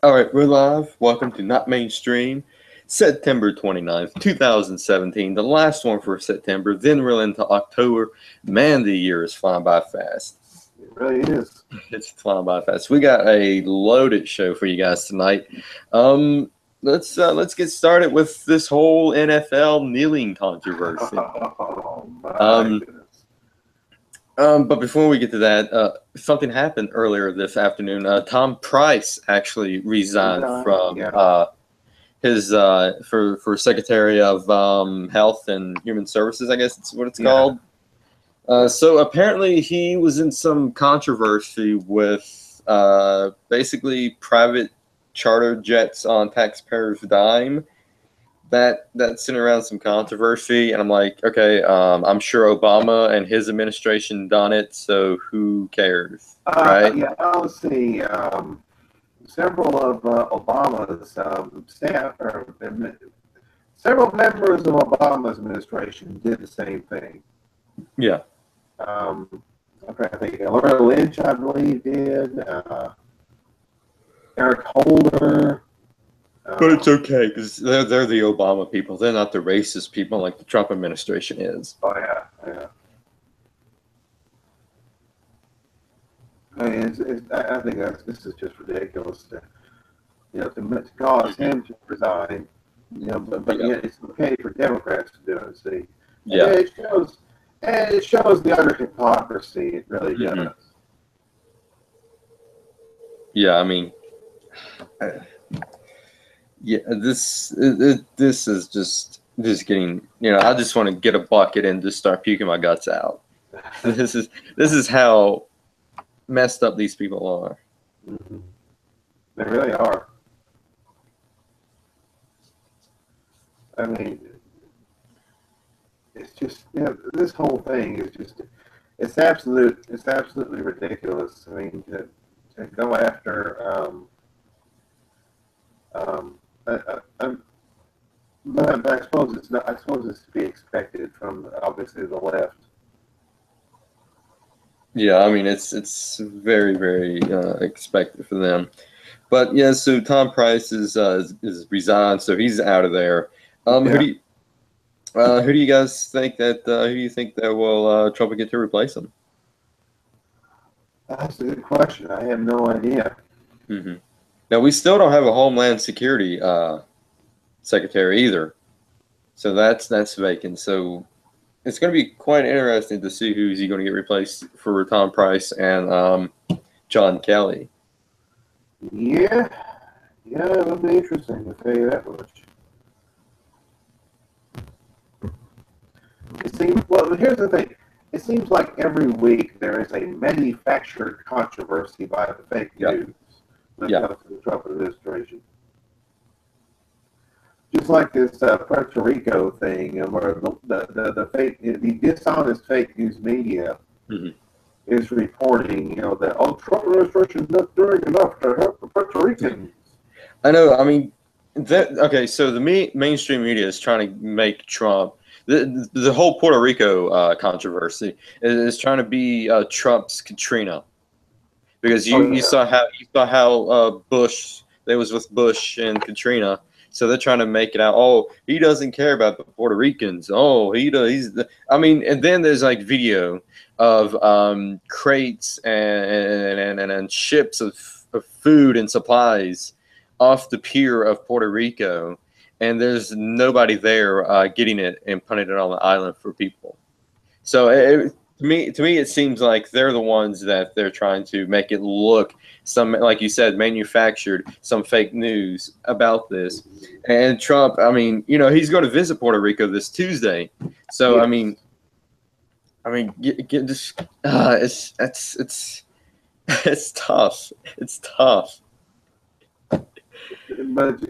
All right, we're live. Welcome to Not Mainstream, September 29th, 2017. The last one for September. Then we're into October. Man, the year is flying by fast. It really is. It's flying by fast. We got a loaded show for you guys tonight. Let's get started with this whole NFL kneeling controversy. Oh, my goodness. But before we get to that, something happened earlier this afternoon. Tom Price actually resigned from his for Secretary of Health and Human Services, I guess it's what it's called. So apparently he was in some controversy with basically private charter jets on taxpayers' dime. That sent around some controversy, and I'm like, okay, I'm sure Obama and his administration done it, so who cares, right? Yeah, let's see. Several of Obama's staff, or several members of Obama's administration did the same thing. Yeah. I think Laura Lynch, I believe, did. Eric Holder. But it's okay because they're the Obama people. They're not the racist people like the Trump administration is. Oh yeah. I mean, I think this is just ridiculous to cause him to resign. But yet it's okay for Democrats to do it. See, yeah, it shows the utter hypocrisy. It really does. Yeah, I mean. Yeah, this is just getting, I just want to get a bucket and just start puking my guts out. This is how messed up these people are. Mm-hmm. They really are. I mean, it's just this whole thing is just it's absolutely ridiculous. I mean, to go after but I suppose it's not. I suppose it's to be expected from obviously the left. Yeah, I mean it's very, very expected for them. But yeah, so Tom Price is resigned, so he's out of there. Who do you guys think that who do you think that will Trump will get to replace him? That's a good question. I have no idea. Mm-hmm. Now, we still don't have a Homeland Security secretary either. So that's vacant. So it's going to be quite interesting to see who's he going to get replaced for Tom Price and John Kelly. Yeah, it'll be interesting, to tell you that much. Here's the thing. It seems like every week there is a manufactured controversy by the fake news. To the Trump administration. Just like this Puerto Rico thing, where the dishonest fake news media is reporting, that Trump administration is not doing enough to help the Puerto Ricans. I know. I mean, okay. So the mainstream media is trying to make Trump the whole Puerto Rico controversy is trying to be Trump's Katrina. Because you saw how Bush, they was with Bush and Katrina, so they're trying to make it out. Oh, he doesn't care about the Puerto Ricans. Oh, he does. And then there's like video of crates and ships of food and supplies off the pier of Puerto Rico, and there's nobody there getting it and putting it on the island for people. So to me, it seems like they're the ones that they're trying to make it look like you said, manufactured, some fake news about this. And Trump, I mean, he's going to visit Puerto Rico this Tuesday. So, yes. It's tough. It's tough. But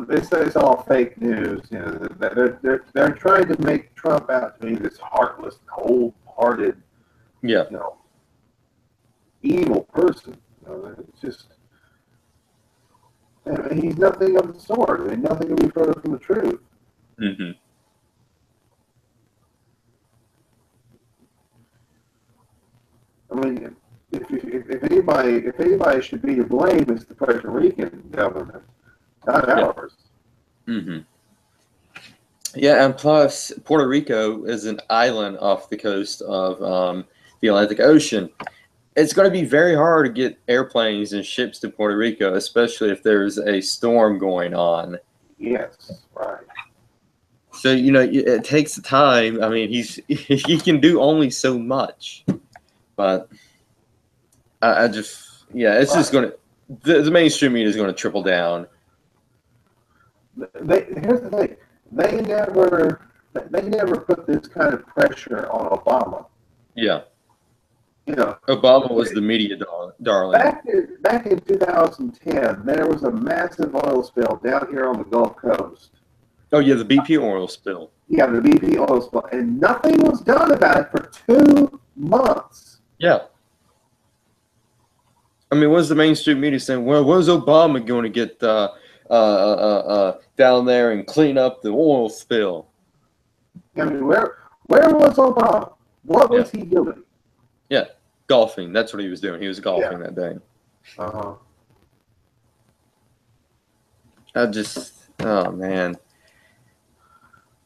it's all fake news. They're trying to make Trump out to be this heartless, cold-hearted, evil person. It's just, he's nothing of the sort. I mean, nothing can be further from the truth. Mm-hmm. I mean, if anybody anybody should be to blame, it's the Puerto Rican government, not ours. Mm-hmm. Yeah, and plus Puerto Rico is an island off the coast of the Atlantic Ocean. It's going to be very hard to get airplanes and ships to Puerto Rico, especially if there's a storm going on. Yes, right. So, you know, it takes time. I mean, he can do only so much. But I just, yeah, it's just going to, the mainstream media is going to triple down. Here's the thing. They never put this kind of pressure on Obama. Yeah. You know, Obama was the media darling. Back in 2010, there was a massive oil spill down here on the Gulf Coast. Oh, yeah, the BP oil spill. Yeah, the BP oil spill. And nothing was done about it for 2 months. Yeah. I mean, what's the mainstream media saying? Well, where's Obama going to get down there and clean up the oil spill? I mean, where was Obama? What was he doing? Yeah, golfing. That's what he was doing. He was golfing that day. Oh, man.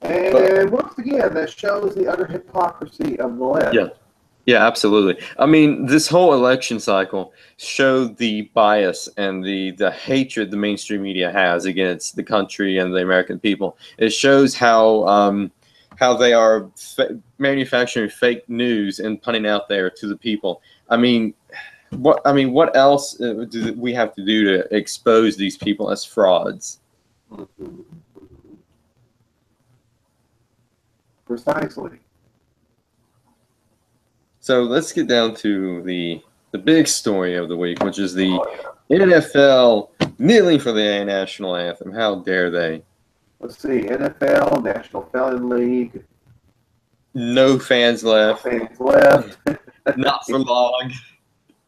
And once again, that shows the utter hypocrisy of the left. Yeah, absolutely. I mean, this whole election cycle showed the bias and the hatred the mainstream media has against the country and the American people. It shows how they are manufacturing fake news and putting out there to the people. I mean, what else do we have to do to expose these people as frauds? Precisely. So let's get down to the big story of the week, which is the NFL kneeling for the national anthem. How dare they? Let's see, NFL, National Felon League. No fans left. No fans left. Not for long.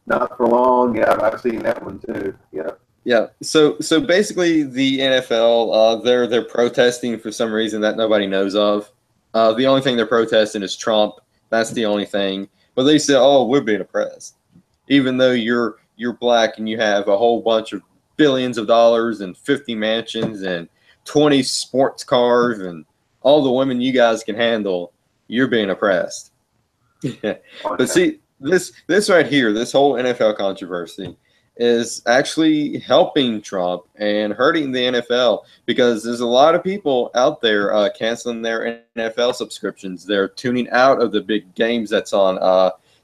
Not for long. Yeah, I've seen that one too. Yeah. Yeah. So basically, the NFL they're protesting for some reason that nobody knows of. The only thing they're protesting is Trump. That's the only thing. But they say, "Oh, we're being oppressed," even though you're black and you have a whole bunch of billions of dollars and 50 mansions and 20 sports cars and all the women you guys can handle. You're being oppressed. But see, this right here, this whole NFL controversy is actually helping Trump and hurting the NFL because there's a lot of people out there canceling their NFL subscriptions. They're tuning out of the big games that's on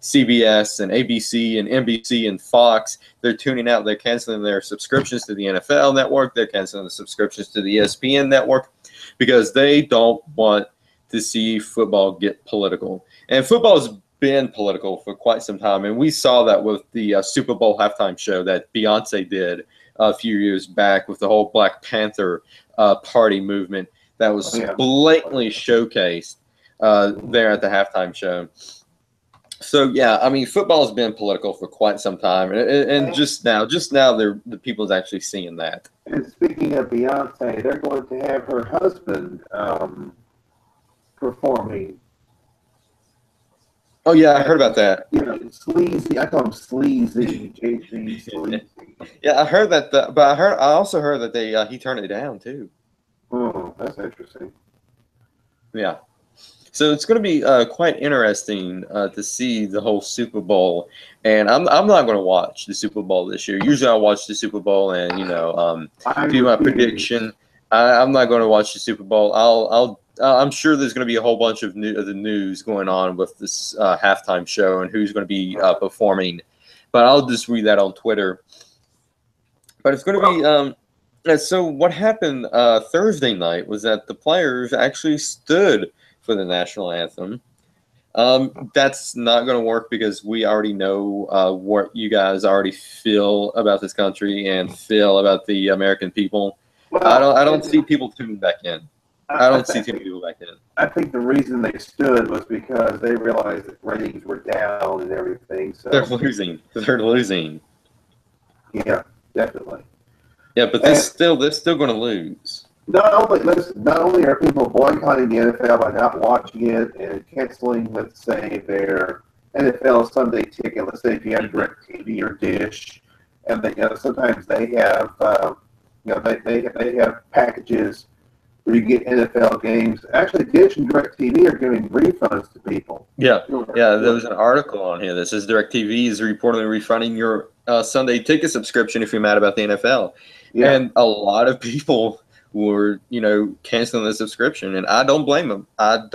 CBS and ABC and NBC and Fox. They're tuning out. They're canceling their subscriptions to the NFL network. They're canceling the subscriptions to the ESPN network because they don't want to see football get political. And football's been political for quite some time, and we saw that with the Super Bowl halftime show that Beyonce did a few years back with the whole Black Panther party movement that was blatantly showcased there at the halftime show. So yeah, I mean, football's been political for quite some time, and just now, the people's actually seeing that. And speaking of Beyonce, they're going to have her husband performing. Oh yeah, I heard about that. You know, sleazy. I call him sleazy. JC sleazy. Yeah, I heard that, but I also heard that he turned it down too. Oh, that's interesting. Yeah, so it's going to be quite interesting to see the whole Super Bowl. And I'm not going to watch the Super Bowl this year. Usually I watch the Super Bowl and do my prediction. I'm not going to watch the Super Bowl. I'm sure there's going to be a whole bunch of the news going on with this halftime show and who's going to be performing. But I'll just read that on Twitter. But it's going to be so what happened Thursday night was that the players actually stood for the national anthem. That's not going to work because we already know what you guys already feel about this country and feel about the American people. Well, I don't see people tuning back in. I don't see too many people back in. I think the reason they stood was because they realized that ratings were down and everything. So they're losing. They're losing. Yeah, definitely. Yeah, but they're still going to lose. Not only are people boycotting the NFL by not watching it and canceling, let's say, their NFL Sunday Ticket. Let's say if you have DirecTV or Dish, and they, sometimes they have they have packages where you get NFL games. Actually, Dish and DirecTV are giving refunds to people. Yeah, there was an article on here that says DirecTV is reportedly refunding your Sunday Ticket subscription if you're mad about the NFL. Yeah. And a lot of people were, canceling the subscription, and I don't blame them. And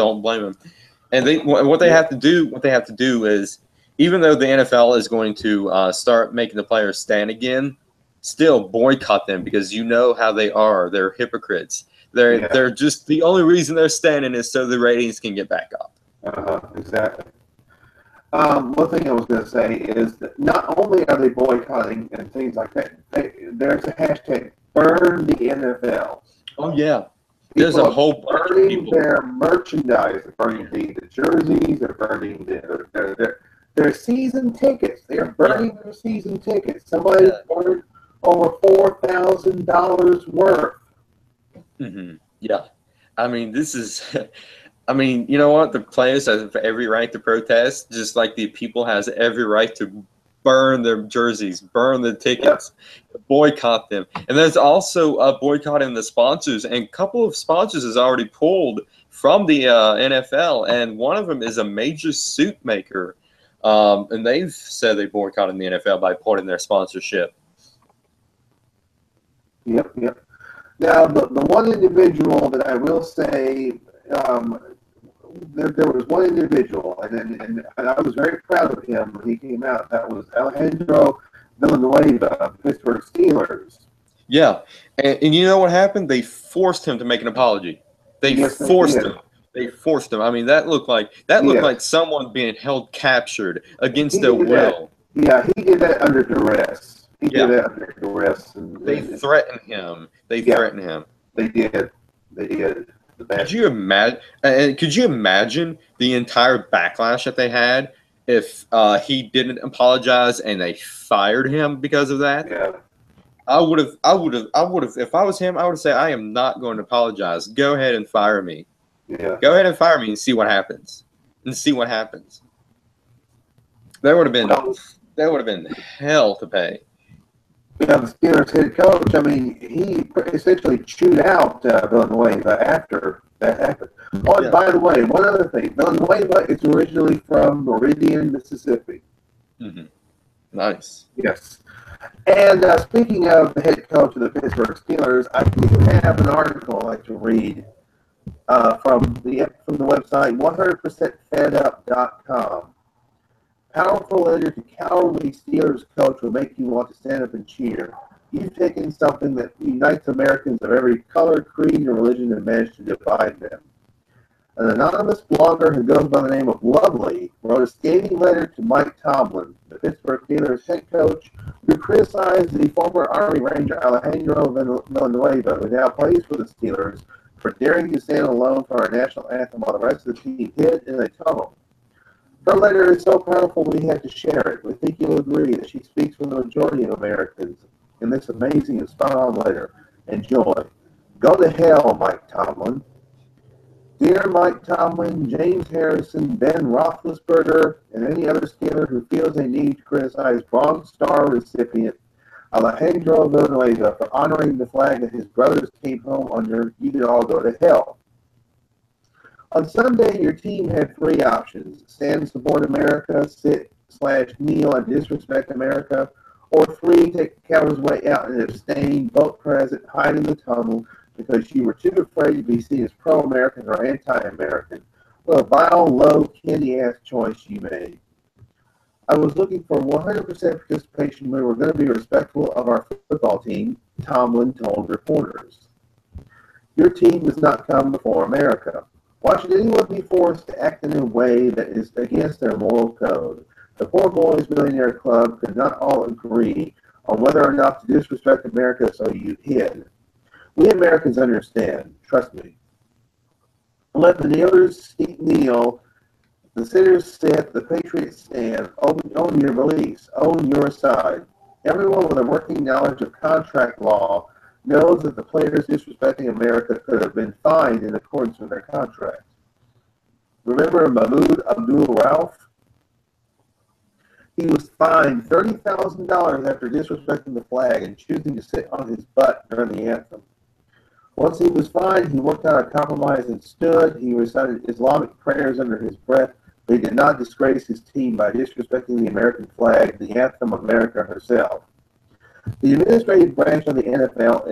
what they have to do is, even though the NFL is going to start making the players stand again, still boycott them, because you know how they are. They're hypocrites. They're just, the only reason they're standing is so the ratings can get back up. Exactly. One thing I was going to say is that not only are they boycotting and things like that, there's a hashtag burn the NFL. Oh yeah, there's a whole bunch of people. Their merchandise. They're burning the jerseys. They're burning their season tickets. They're burning their season tickets. Somebody burned over $4,000 worth. Mm-hmm. Yeah, I mean, this is. I mean, you know what? The players have every right to protest, just like the people has every right to burn their jerseys, burn the tickets, boycott them. And there's also boycotting the sponsors, and a couple of sponsors has already pulled from the NFL, and one of them is a major suit maker, and they've said they boycotted the NFL by pulling their sponsorship. Yep. Now, the one individual that I will say, there was one individual, and I was very proud of him when he came out. That was Alejandro Villanueva, Pittsburgh Steelers. Yeah, and you know what happened? They forced him to make an apology. They forced him. I mean, that looked like someone being held captured against their will. Yeah, he did that under duress. He did that under duress. And they threatened him. They threatened him. They did. Could you imagine the entire backlash that they had if he didn't apologize and they fired him because of that? Yeah. I would have. If I was him, I would say, I am not going to apologize. Go ahead and fire me. Yeah. Go ahead and fire me and see what happens. There would have been hell to pay. Yeah, the Steelers head coach, I mean, he essentially chewed out Villanueva after that happened. Oh, by the way, one other thing. Villanueva is originally from Meridian, Mississippi. Mm-hmm. Nice. Yes. And speaking of the head coach of the Pittsburgh Steelers, I do have an article I'd like to read from the website 100%fedup.com. Powerful letter to cowardly Steelers coach will make you want to stand up and cheer. You've taken something that unites Americans of every color, creed, and religion and managed to divide them. An anonymous blogger who goes by the name of Lovely wrote a scathing letter to Mike Tomlin, the Pittsburgh Steelers head coach, who criticized the former Army Ranger Alejandro Villanueva, who now plays for the Steelers, for daring to stand alone for our national anthem while the rest of the team hid in a tunnel. Her letter is so powerful we had to share it. We think you'll agree that she speaks for the majority of Americans in this amazing and spot-on letter. Enjoy. Go to hell, Mike Tomlin. Dear Mike Tomlin, James Harrison, Ben Roethlisberger, and any other Steeler who feels they need to criticize Bronze Star recipient Alejandro Villanueva for honoring the flag that his brothers came home under, you can all go to hell. On Sunday, your team had three options: stand and support America, sit/kneel and disrespect America, or three, take the coward's way out and abstain, vote present, hide in the tunnel because you were too afraid to be seen as pro-American or anti-American. What a vile, low, candy-ass choice you made. I was looking for 100% participation. We were going to be respectful of our football team, Tomlin told reporters. Your team does not come before America. Why should anyone be forced to act in a way that is against their moral code? The Poor Boys Millionaire Club could not all agree on whether or not to disrespect America, so you hid. We Americans understand. Trust me. Let the kneelers kneel, the sinners sit, the patriots stand. Own your beliefs. Own your side. Everyone with a working knowledge of contract law knows that the players disrespecting America could have been fined in accordance with their contract. Remember Mahmoud Abdul-Rauf? He was fined $30,000 after disrespecting the flag and choosing to sit on his butt during the anthem. Once he was fined, he worked out a compromise and stood. He recited Islamic prayers under his breath, but he did not disgrace his team by disrespecting the American flag, the anthem of America herself. The administrative branch of the NFL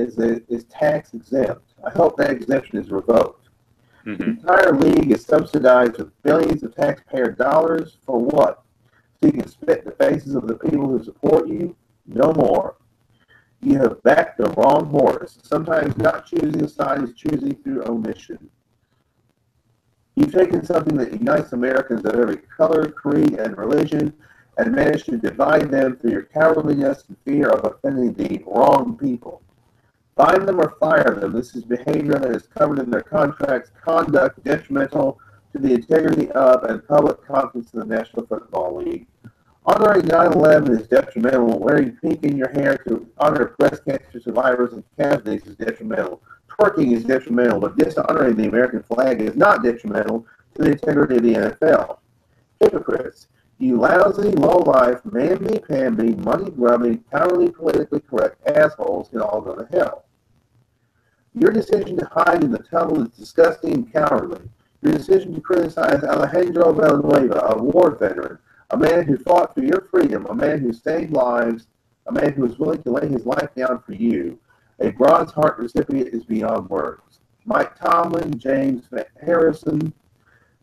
is tax exempt. I hope that exemption is revoked. The entire league is subsidized with billions of taxpayer dollars for what? So you can spit in the faces of the people who support you? No more. You have backed the wrong horse. Sometimes not choosing a side is choosing through omission. You've taken something that unites Americans of every color, creed, and religion and managed to divide them through your cowardliness and fear of offending the wrong people. Find them or fire them. This is behavior that is covered in their contracts, conduct detrimental to the integrity of and public confidence in the National Football League. Honoring 9/11 is detrimental. Wearing pink in your hair to honor breast cancer survivors and casualties is detrimental. Twerking is detrimental, but dishonoring the American flag is not detrimental to the integrity of the NFL. Hypocrites. You lousy, low-life, mamby-pamby, money-grubbing, cowardly, politically correct assholes can all go to hell. Your decision to hide in the tunnel is disgusting and cowardly. Your decision to criticize Alejandro Villanueva, a war veteran, a man who fought for your freedom, a man who saved lives, a man who was willing to lay his life down for you, a Bronze Heart recipient is beyond words. Mike Tomlin, James Harrison,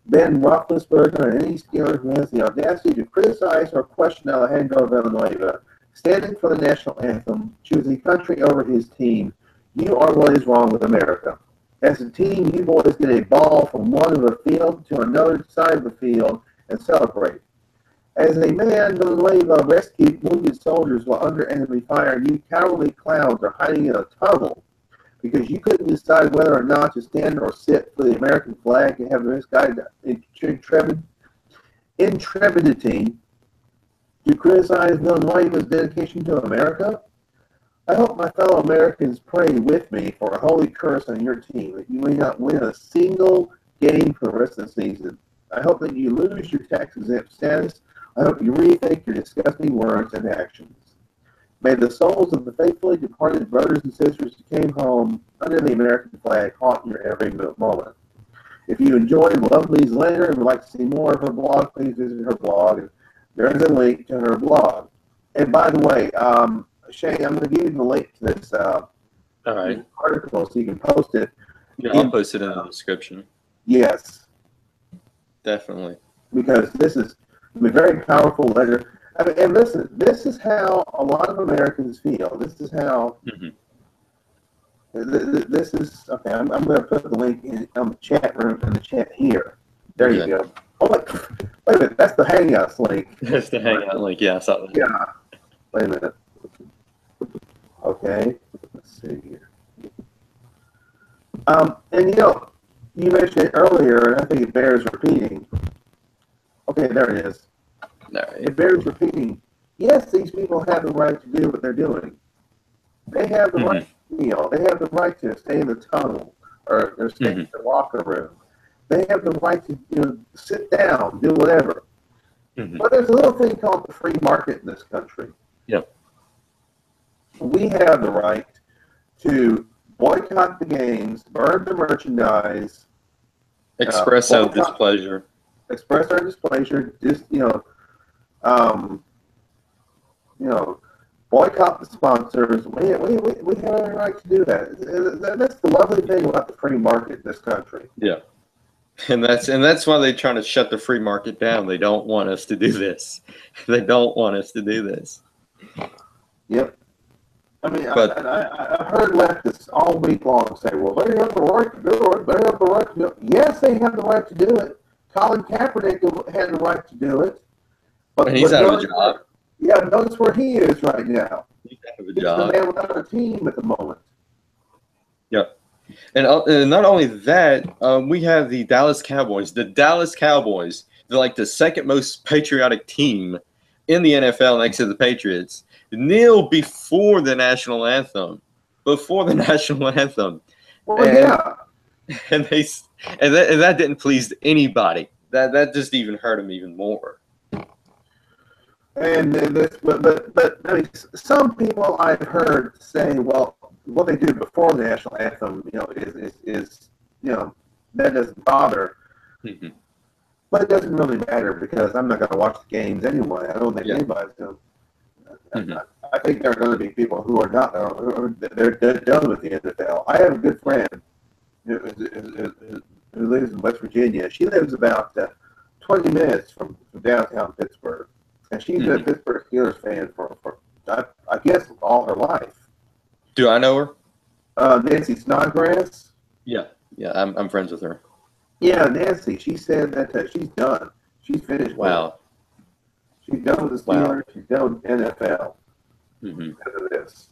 Ben Roethlisberger, and any Steeler who has the audacity to criticize or question Alejandro Villanueva, standing for the national anthem, choosing country over his team, you are what is wrong with America. As a team, you boys get a ball from one of the field to another side of the field and celebrate. As a man, Villanueva rescued wounded soldiers while under enemy fire. You cowardly clowns are hiding in a tunnel because you couldn't decide whether or not to stand or sit for the American flag and have this guy intrepidity to criticize Villanueva's dedication to America. I hope my fellow Americans pray with me for a holy curse on your team that you may not win a single game for the rest of the season. I hope that you lose your tax-exempt status. I hope you rethink your disgusting words and actions. May the souls of the faithfully departed brothers and sisters who came home under the American flag haunt your every moment. If you enjoyed Lovely's letter and would like to see more of her blog, please visit her blog. There is a link to her blog. And by the way, Shay, I'm going to give you the link to this article so you can post it. Yeah, I'll post it in the description. Yes. Definitely. Because this is a very powerful letter. I mean, and listen, this is how a lot of Americans feel. This is how. This is okay. I'm going to put the link in the chat room in the chat here. There you go. Oh, wait a minute. That's the Hangouts link. That's the Hangout link. Yeah, I saw that. Yeah. Wait a minute. Okay. Let's see here. And you mentioned it earlier, and I think it bears repeating. Okay, there it is. It bears repeating. Yes, these people have the right to do what they're doing. They have the right to kneel. They have the right to stay in the tunnel or stay in the locker room. They have the right to sit down, do whatever. But there's a little thing called the free market in this country. Yep. We have the right to boycott the games, burn the merchandise, express our displeasure. Express our displeasure. Just boycott the sponsors. We have every right to do that. That's the lovely thing about the free market in this country. Yeah, and that's why they're trying to shut the free market down. They don't want us to do this. They don't want us to do this. Yep. I mean, I heard leftists all week long say, well, they have the right to do it. They have the right to do it. Yes, they have the right to do it. Colin Kaepernick had the right to do it. But he's out of a job. Yeah, notice where he is right now. He's out of a job. He's the man without a team at the moment. Yep. And not only that, we have the Dallas Cowboys. The Dallas Cowboys, they're like the second most patriotic team in the NFL next to the Patriots. Kneel before the national anthem. Before the national anthem. Well, yeah. And that didn't please anybody. That just even hurt them even more. And this, but I mean, some people I've heard say, well, what they do before the national anthem, is that doesn't bother. Mhm. But it doesn't really matter because I'm not going to watch the games anyway. I don't think Yeah. anybody's going to. Mhm. I think there are going to be people who are not. They're done with the NFL. I have a good friend who lives in West Virginia. She lives about 20 minutes from downtown Pittsburgh, and she's been a Pittsburgh Steelers fan for I guess all her life. Do I know her? Nancy Snodgrass. Yeah, yeah, I'm friends with her. Yeah, Nancy. She said that she's done. She's finished. Wow. She's done with the Steelers. She's done with NFL because of this.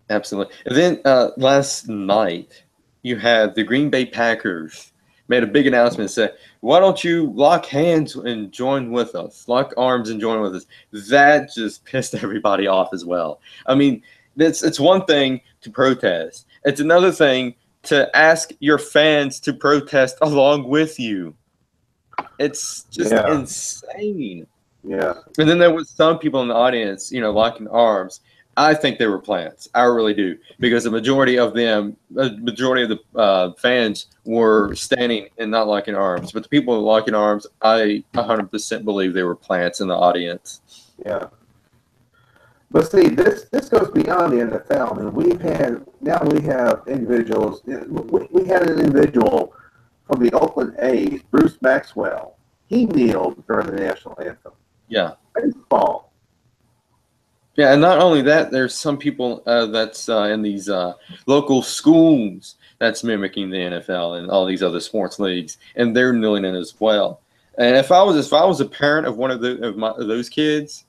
Absolutely. And then last night, you had the Green Bay Packers made a big announcement and said, why don't you lock hands and join with us? Lock arms and join with us. That just pissed everybody off as well. I mean, it's one thing to protest. It's another thing to ask your fans to protest along with you. It's just insane. Yeah. And then there was some people in the audience, locking arms. I think they were plants. I really do, because the majority of the fans were standing and not locking arms. But the people locking arms, I 100% believe they were plants in the audience. Yeah. But see, this goes beyond the NFL. I mean, we have individuals. We had an individual from the Oakland A's, Bruce Maxwell. He kneeled during the national anthem. Yeah. Baseball. Yeah, and not only that, there's some people that's in these local schools that's mimicking the NFL and all these other sports leagues, and they're kneeling in as well. And if I was a parent of one of those kids,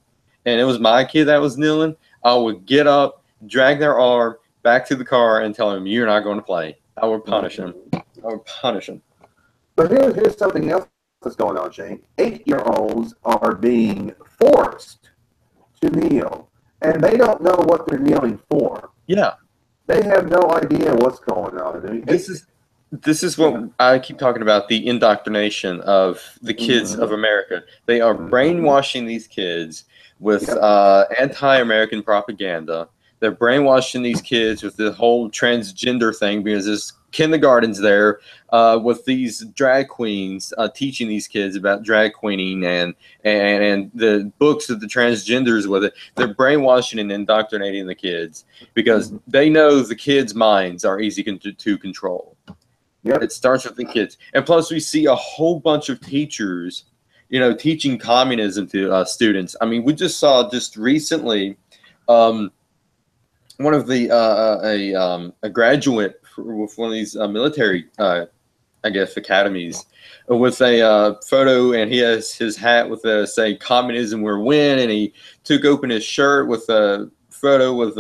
and it was my kid that was kneeling, I would get up, drag their arm back to the car, and tell him, "You're not going to play." I would punish him. I would punish him. But here's something else that's going on, Shane. 8-year-olds are being forced to kneel, and they don't know what they're kneeling for. Yeah. They have no idea what's going on. I mean, this is what I keep talking about, the indoctrination of the kids of America. They are brainwashing these kids with anti-American propaganda. They're brainwashing these kids with the whole transgender thing because there's kindergartens there with these drag queens teaching these kids about drag queening and the books of the transgenders with it. They're brainwashing and indoctrinating the kids because they know the kids' minds are easy to control. Yep. It starts with the kids. And plus we see a whole bunch of teachers, teaching communism to students. I mean, we just saw just recently one of the a graduate with one of these military, I guess, academies with a photo, and he has his hat with say "Communism will win," and he took open his shirt with a photo with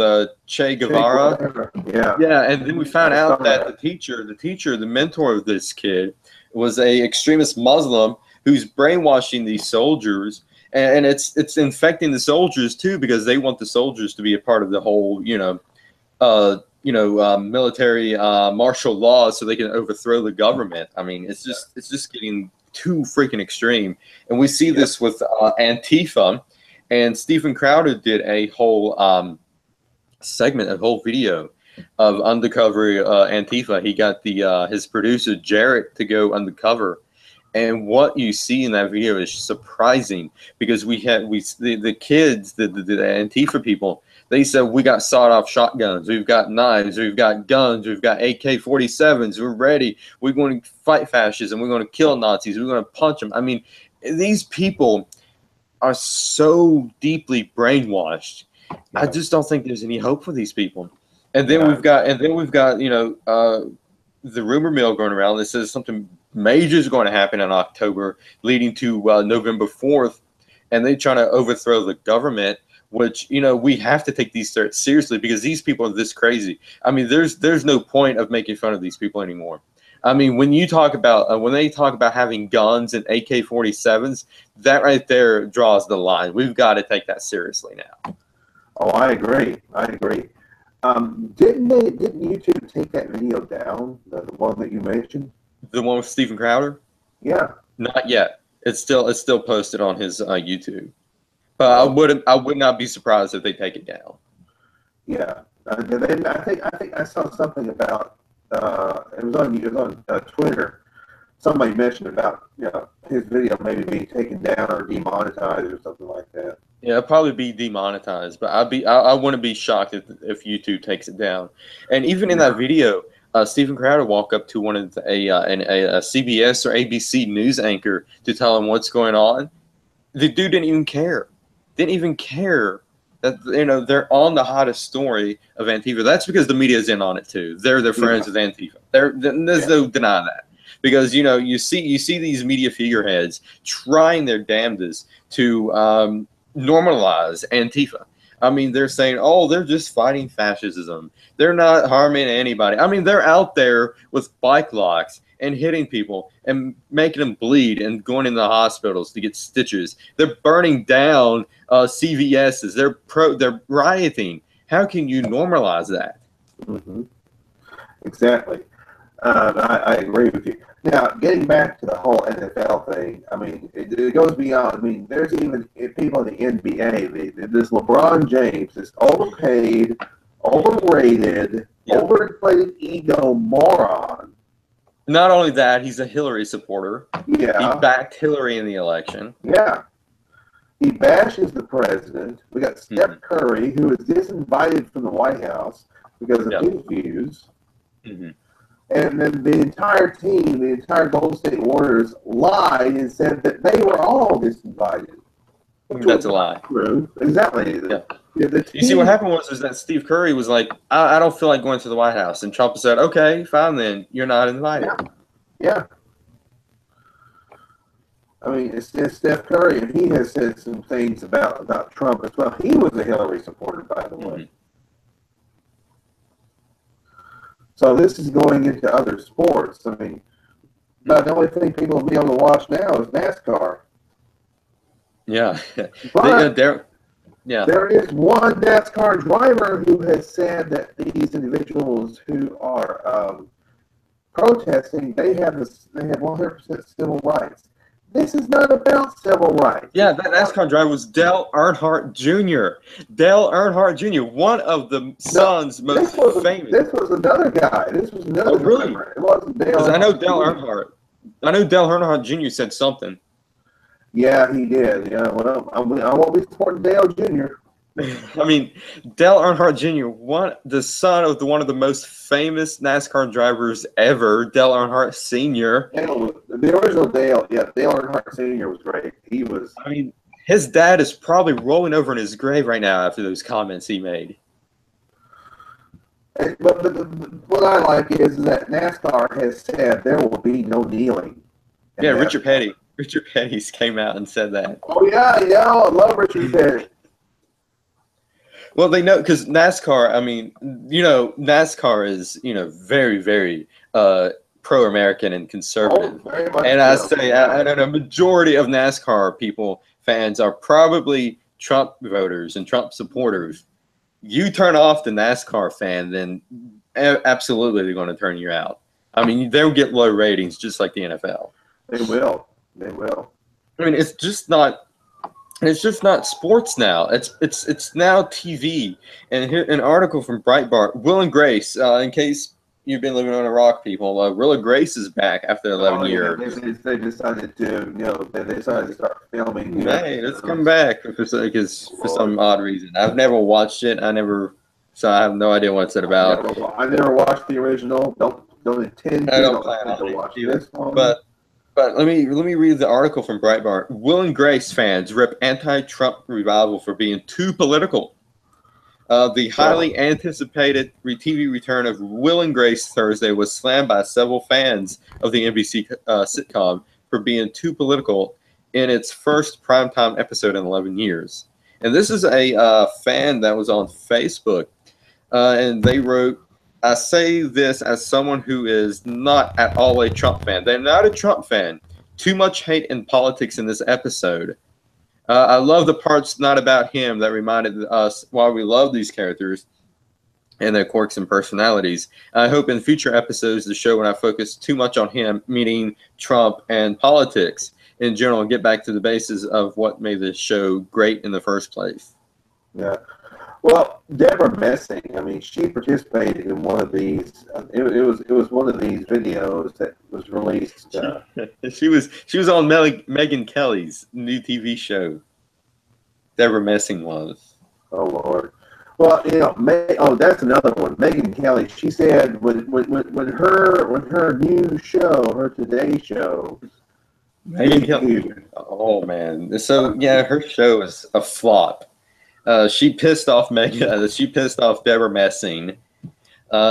Che Guevara. Yeah, and then we found out that the mentor of this kid was a extremist Muslim who's brainwashing these soldiers. And it's infecting the soldiers too, because they want the soldiers to be a part of the whole, military martial law, so they can overthrow the government. I mean, it's just getting too freaking extreme. And we see this with Antifa, and Stephen Crowder did a whole segment, a whole video of undercover Antifa. He got his producer Jarrett to go undercover. And what you see in that video is surprising, because the kids, the Antifa people, they said, we got sawed-off shotguns, we've got knives, we've got guns, we've got AK-47s, we're ready, we're going to fight fascism, we're going to kill Nazis, we're going to punch them. I mean, these people are so deeply brainwashed. I just don't think there's any hope for these people. And then we've got the rumor mill going around that says something major is going to happen in October, leading to November 4th, and they're trying to overthrow the government, which, we have to take these threats seriously, because these people are this crazy. I mean, there's no point of making fun of these people anymore. I mean, when they talk about having guns and AK-47s, that right there draws the line. We've got to take that seriously now. Oh, I agree. Didn't YouTube take that video down, the one that you mentioned? The one with Stephen Crowder? Yeah. Not yet. It's still posted on his YouTube. But I would not be surprised if they take it down. Yeah, then I think I saw something about it was on Twitter. Somebody mentioned about his video maybe being taken down or demonetized or something like that. Yeah, it'll probably be demonetized, but I wouldn't be shocked if YouTube takes it down. And even in that video, Stephen Crowder walked up to one of a CBS or ABC news anchor to tell him what's going on. The dude didn't even care. Didn't even care that they're on the hottest story of Antifa. That's because the media's in on it too. They're friends with Antifa. There's no denying that. Because you see these media figureheads trying their damnedest to normalize Antifa. I mean, they're saying, "Oh, they're just fighting fascism. They're not harming anybody." I mean, they're out there with bike locks and hitting people and making them bleed and going into the hospitals to get stitches. They're burning down CVS's. They're rioting. How can you normalize that? Mm-hmm. Exactly. I agree with you. Now, getting back to the whole NFL thing, I mean, it goes beyond. I mean, there's even people in the NBA. This LeBron James, this overpaid, overrated, overinflated ego moron. Not only that, he's a Hillary supporter. Yeah. He backed Hillary in the election. Yeah. He bashes the president. We got Steph Curry, who is disinvited from the White House because of his views. Mm-hmm. And then the entire team, the entire Golden State Warriors, lied and said that they were all disinvited. That's a lie. True. Exactly. Yeah. You see, what happened was that Steve Curry was like, I don't feel like going to the White House. And Trump said, okay, fine then. You're not invited. Yeah. I mean, it's Steph Curry, and he has said some things about Trump as well. He was a Hillary supporter, by the way. So this is going into other sports. I mean, but the only thing people will be able to watch now is NASCAR. Yeah. But there is one NASCAR driver who has said that these individuals who are protesting, they have 100% civil rights. This is not about civil rights. Yeah, that NASCAR driver was Dale Earnhardt Jr. Dale Earnhardt Jr., one of the son's most famous. This was another guy. This was another guy. Really? It wasn't Dale. I know Dale Earnhardt. I know Dale Earnhardt Jr. said something. Yeah, he did. Yeah, well, I won't be supporting Dale Jr. I mean, Dale Earnhardt Jr., the son of one of the most famous NASCAR drivers ever, Dale Earnhardt Sr. The original Dale, Dale Earnhardt Sr. was great. He was. I mean, his dad is probably rolling over in his grave right now after those comments he made. But what I like is that NASCAR has said there will be no kneeling. Yeah, Richard Petty. Richard Petty came out and said that. Oh, yeah, I love Richard Petty. Well, they know because NASCAR, I mean, NASCAR is, very, very pro-American and conservative. And I say, I don't know, majority of NASCAR fans are probably Trump voters and Trump supporters. You turn off the NASCAR fan, then absolutely they're going to turn you out. I mean, they'll get low ratings just like the NFL. They will. They will. I mean, it's just not sports now. It's now TV. And here an article from Breitbart. Will and Grace, in case you've been living on a rock, people. Will and Grace is back after 11 years. They decided to start filming. Hey, let's come back for some odd reason. I've never watched it. So I have no idea what it's about. I never watched the original. Don't intend to. I don't plan on watch either. This one. But let me read the article from Breitbart. Will and Grace fans rip anti-Trump revival for being too political. The highly anticipated TV return of Will and Grace Thursday was slammed by several fans of the NBC sitcom for being too political in its first primetime episode in 11 years. And this is a fan that was on Facebook, and they wrote, I say this as someone who is not at all a Trump fan. They're not a Trump fan. Too much hate in politics in this episode. I love the parts not about him that reminded us why we love these characters and their quirks and personalities. I hope in future episodes the show will not focus too much on him, meaning Trump and politics. in general and get back to the basis of what made this show great in the first place. Yeah. Well, Deborah Messing, I mean, she participated in one of these. It was one of these videos that was released. She was on Megyn Kelly's new TV show. Deborah Messing was. Oh Lord. Well, you know, that's another one. Megyn Kelly. She said when her new show, her Today Show. Megyn Kelly. Oh man. So yeah, her show is a flop. She pissed off Megan. She pissed off Deborah Messing.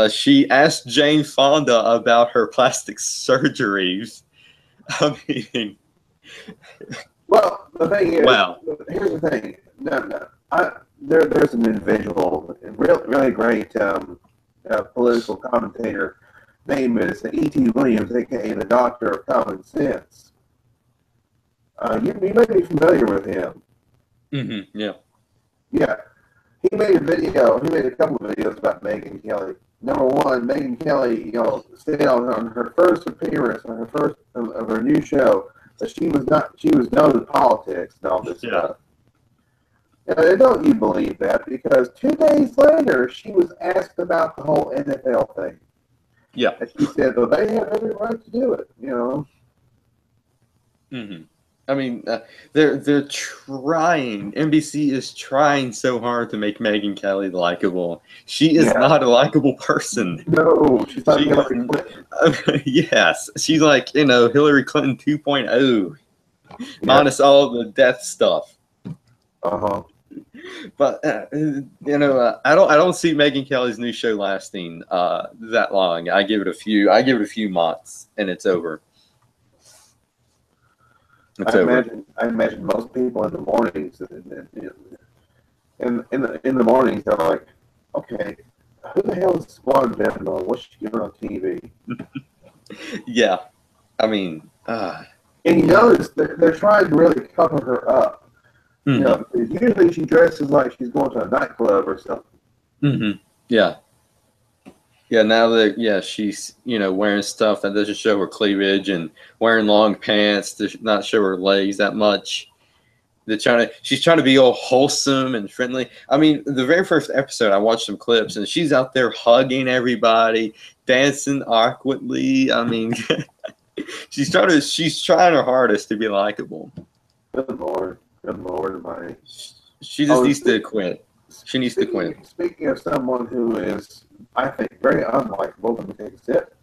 She asked Jane Fonda about her plastic surgeries. I mean, well, the thing is, wow. Here's the thing. No. There's an individual, really great political commentator. Name is E.T. Williams, aka the Doctor of Common Sense. You may be familiar with him. Mm-hmm. Yeah. Yeah, he made a video. He made a couple of videos about Megyn Kelly. Number one, Megyn Kelly, you know, said on her first appearance, on her first of her new show, that she was done with politics and all this stuff. And don't you believe that? Because 2 days later, she was asked about the whole NFL thing. Yeah. And she said, "Well, they have every right to do it," you know. Mm-hmm. I mean, they're trying. NBC is trying so hard to make Megyn Kelly likable. She is not a likable person. No, she's not Hillary Clinton. Yes, she's like, you know, Hillary Clinton 2.0, minus all the death stuff. But you know, I don't see Megyn Kelly's new show lasting that long. I give it a few months, and it's over. I imagine most people in the mornings, in the mornings, they're like, okay, who the hell is Squad Venmo? What's she doing on TV? Yeah, I mean, and you notice they're trying to really cover her up. Mm-hmm. You know, usually she dresses like she's going to a nightclub or something. Mm-hmm. Yeah. Yeah, now that she's, you know, wearing stuff that doesn't show her cleavage and wearing long pants to not show her legs that much. She's trying to be all wholesome and friendly. I mean, the very first episode, I watched some clips and she's out there hugging everybody, dancing awkwardly. I mean, she's trying her hardest to be likable. Good Lord, my. She just needs to quit. She needs to quit. Speaking of someone who is, I think, very unlikable, let me take a sip.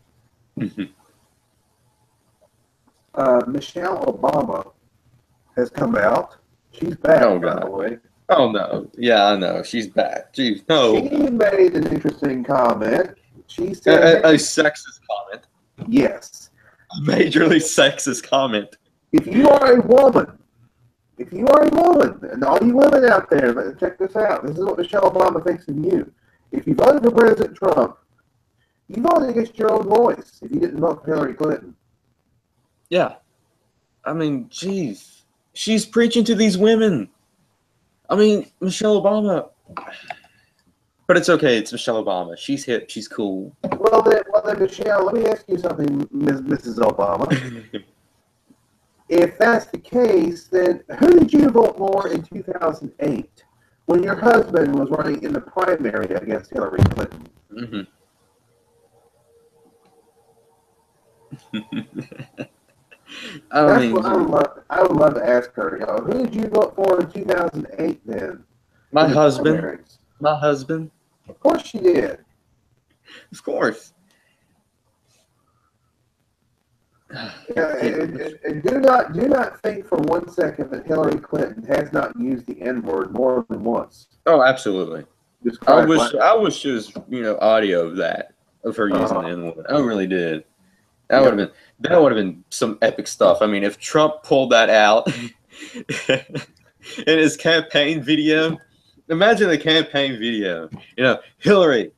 Michelle Obama has come out. She's back, by the way. Oh, no. Yeah, I know. She's back. Jeez, no. She made an interesting comment. She said... A sexist comment. Yes. A majorly sexist comment. If you are a woman, and all you women out there, check this out. This is what Michelle Obama thinks of you. If you voted for President Trump, you voted against your own voice if you didn't vote for Hillary Clinton. Yeah. I mean, geez. She's preaching to these women. I mean, Michelle Obama. But it's okay. It's Michelle Obama. She's hip. She's cool. Well, then, Michelle, let me ask you something, Mrs. Obama. If that's the case, then who did you vote for in 2008 when your husband was running in the primary against Hillary Clinton? I would love to ask her, you know, who did you vote for in 2008 then? My husband. My husband. Of course she did. Of course. Yeah, and do not think for 1 second that Hillary Clinton has not used the N-word more than once. Oh, absolutely. I wish there was, you know, audio of that, of her using the N-word. I really did. That would have been some epic stuff. I mean, if Trump pulled that out in his campaign video, imagine the campaign video. You know, Hillary,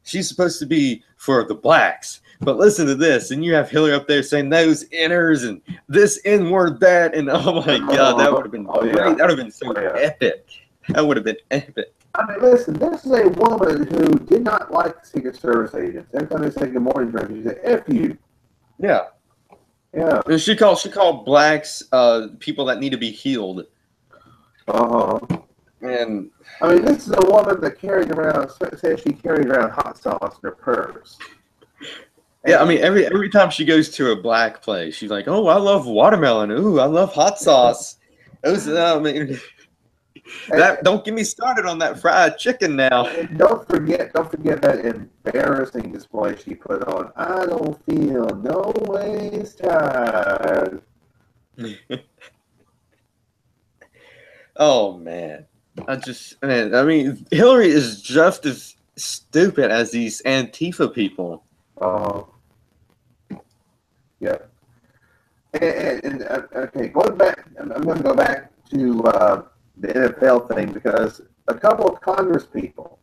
she's supposed to be for the blacks. But listen to this, and you have Hillary up there saying those inners and this N-word, that, and oh my God, that would have been great. That would have been so epic. That would have been epic. I mean, listen, this is a woman who did not like the Secret Service agents. Every time they say good morning to her, she said, F you. Yeah. Yeah. And she called blacks people that need to be healed. And I mean, this is a woman that said she carried around hot sauce in her purse. yeah, I mean, every time she goes to a black place, she's like, "Oh, I love watermelon. Ooh, I love hot sauce." Those, I mean, don't get me started on that fried chicken now. And don't forget that embarrassing display she put on. I don't feel no ways tired. Oh man, I mean, Hillary is just as stupid as these Antifa people. Yeah. Okay, going back, I'm going to go back to the NFL thing because a couple of Congress people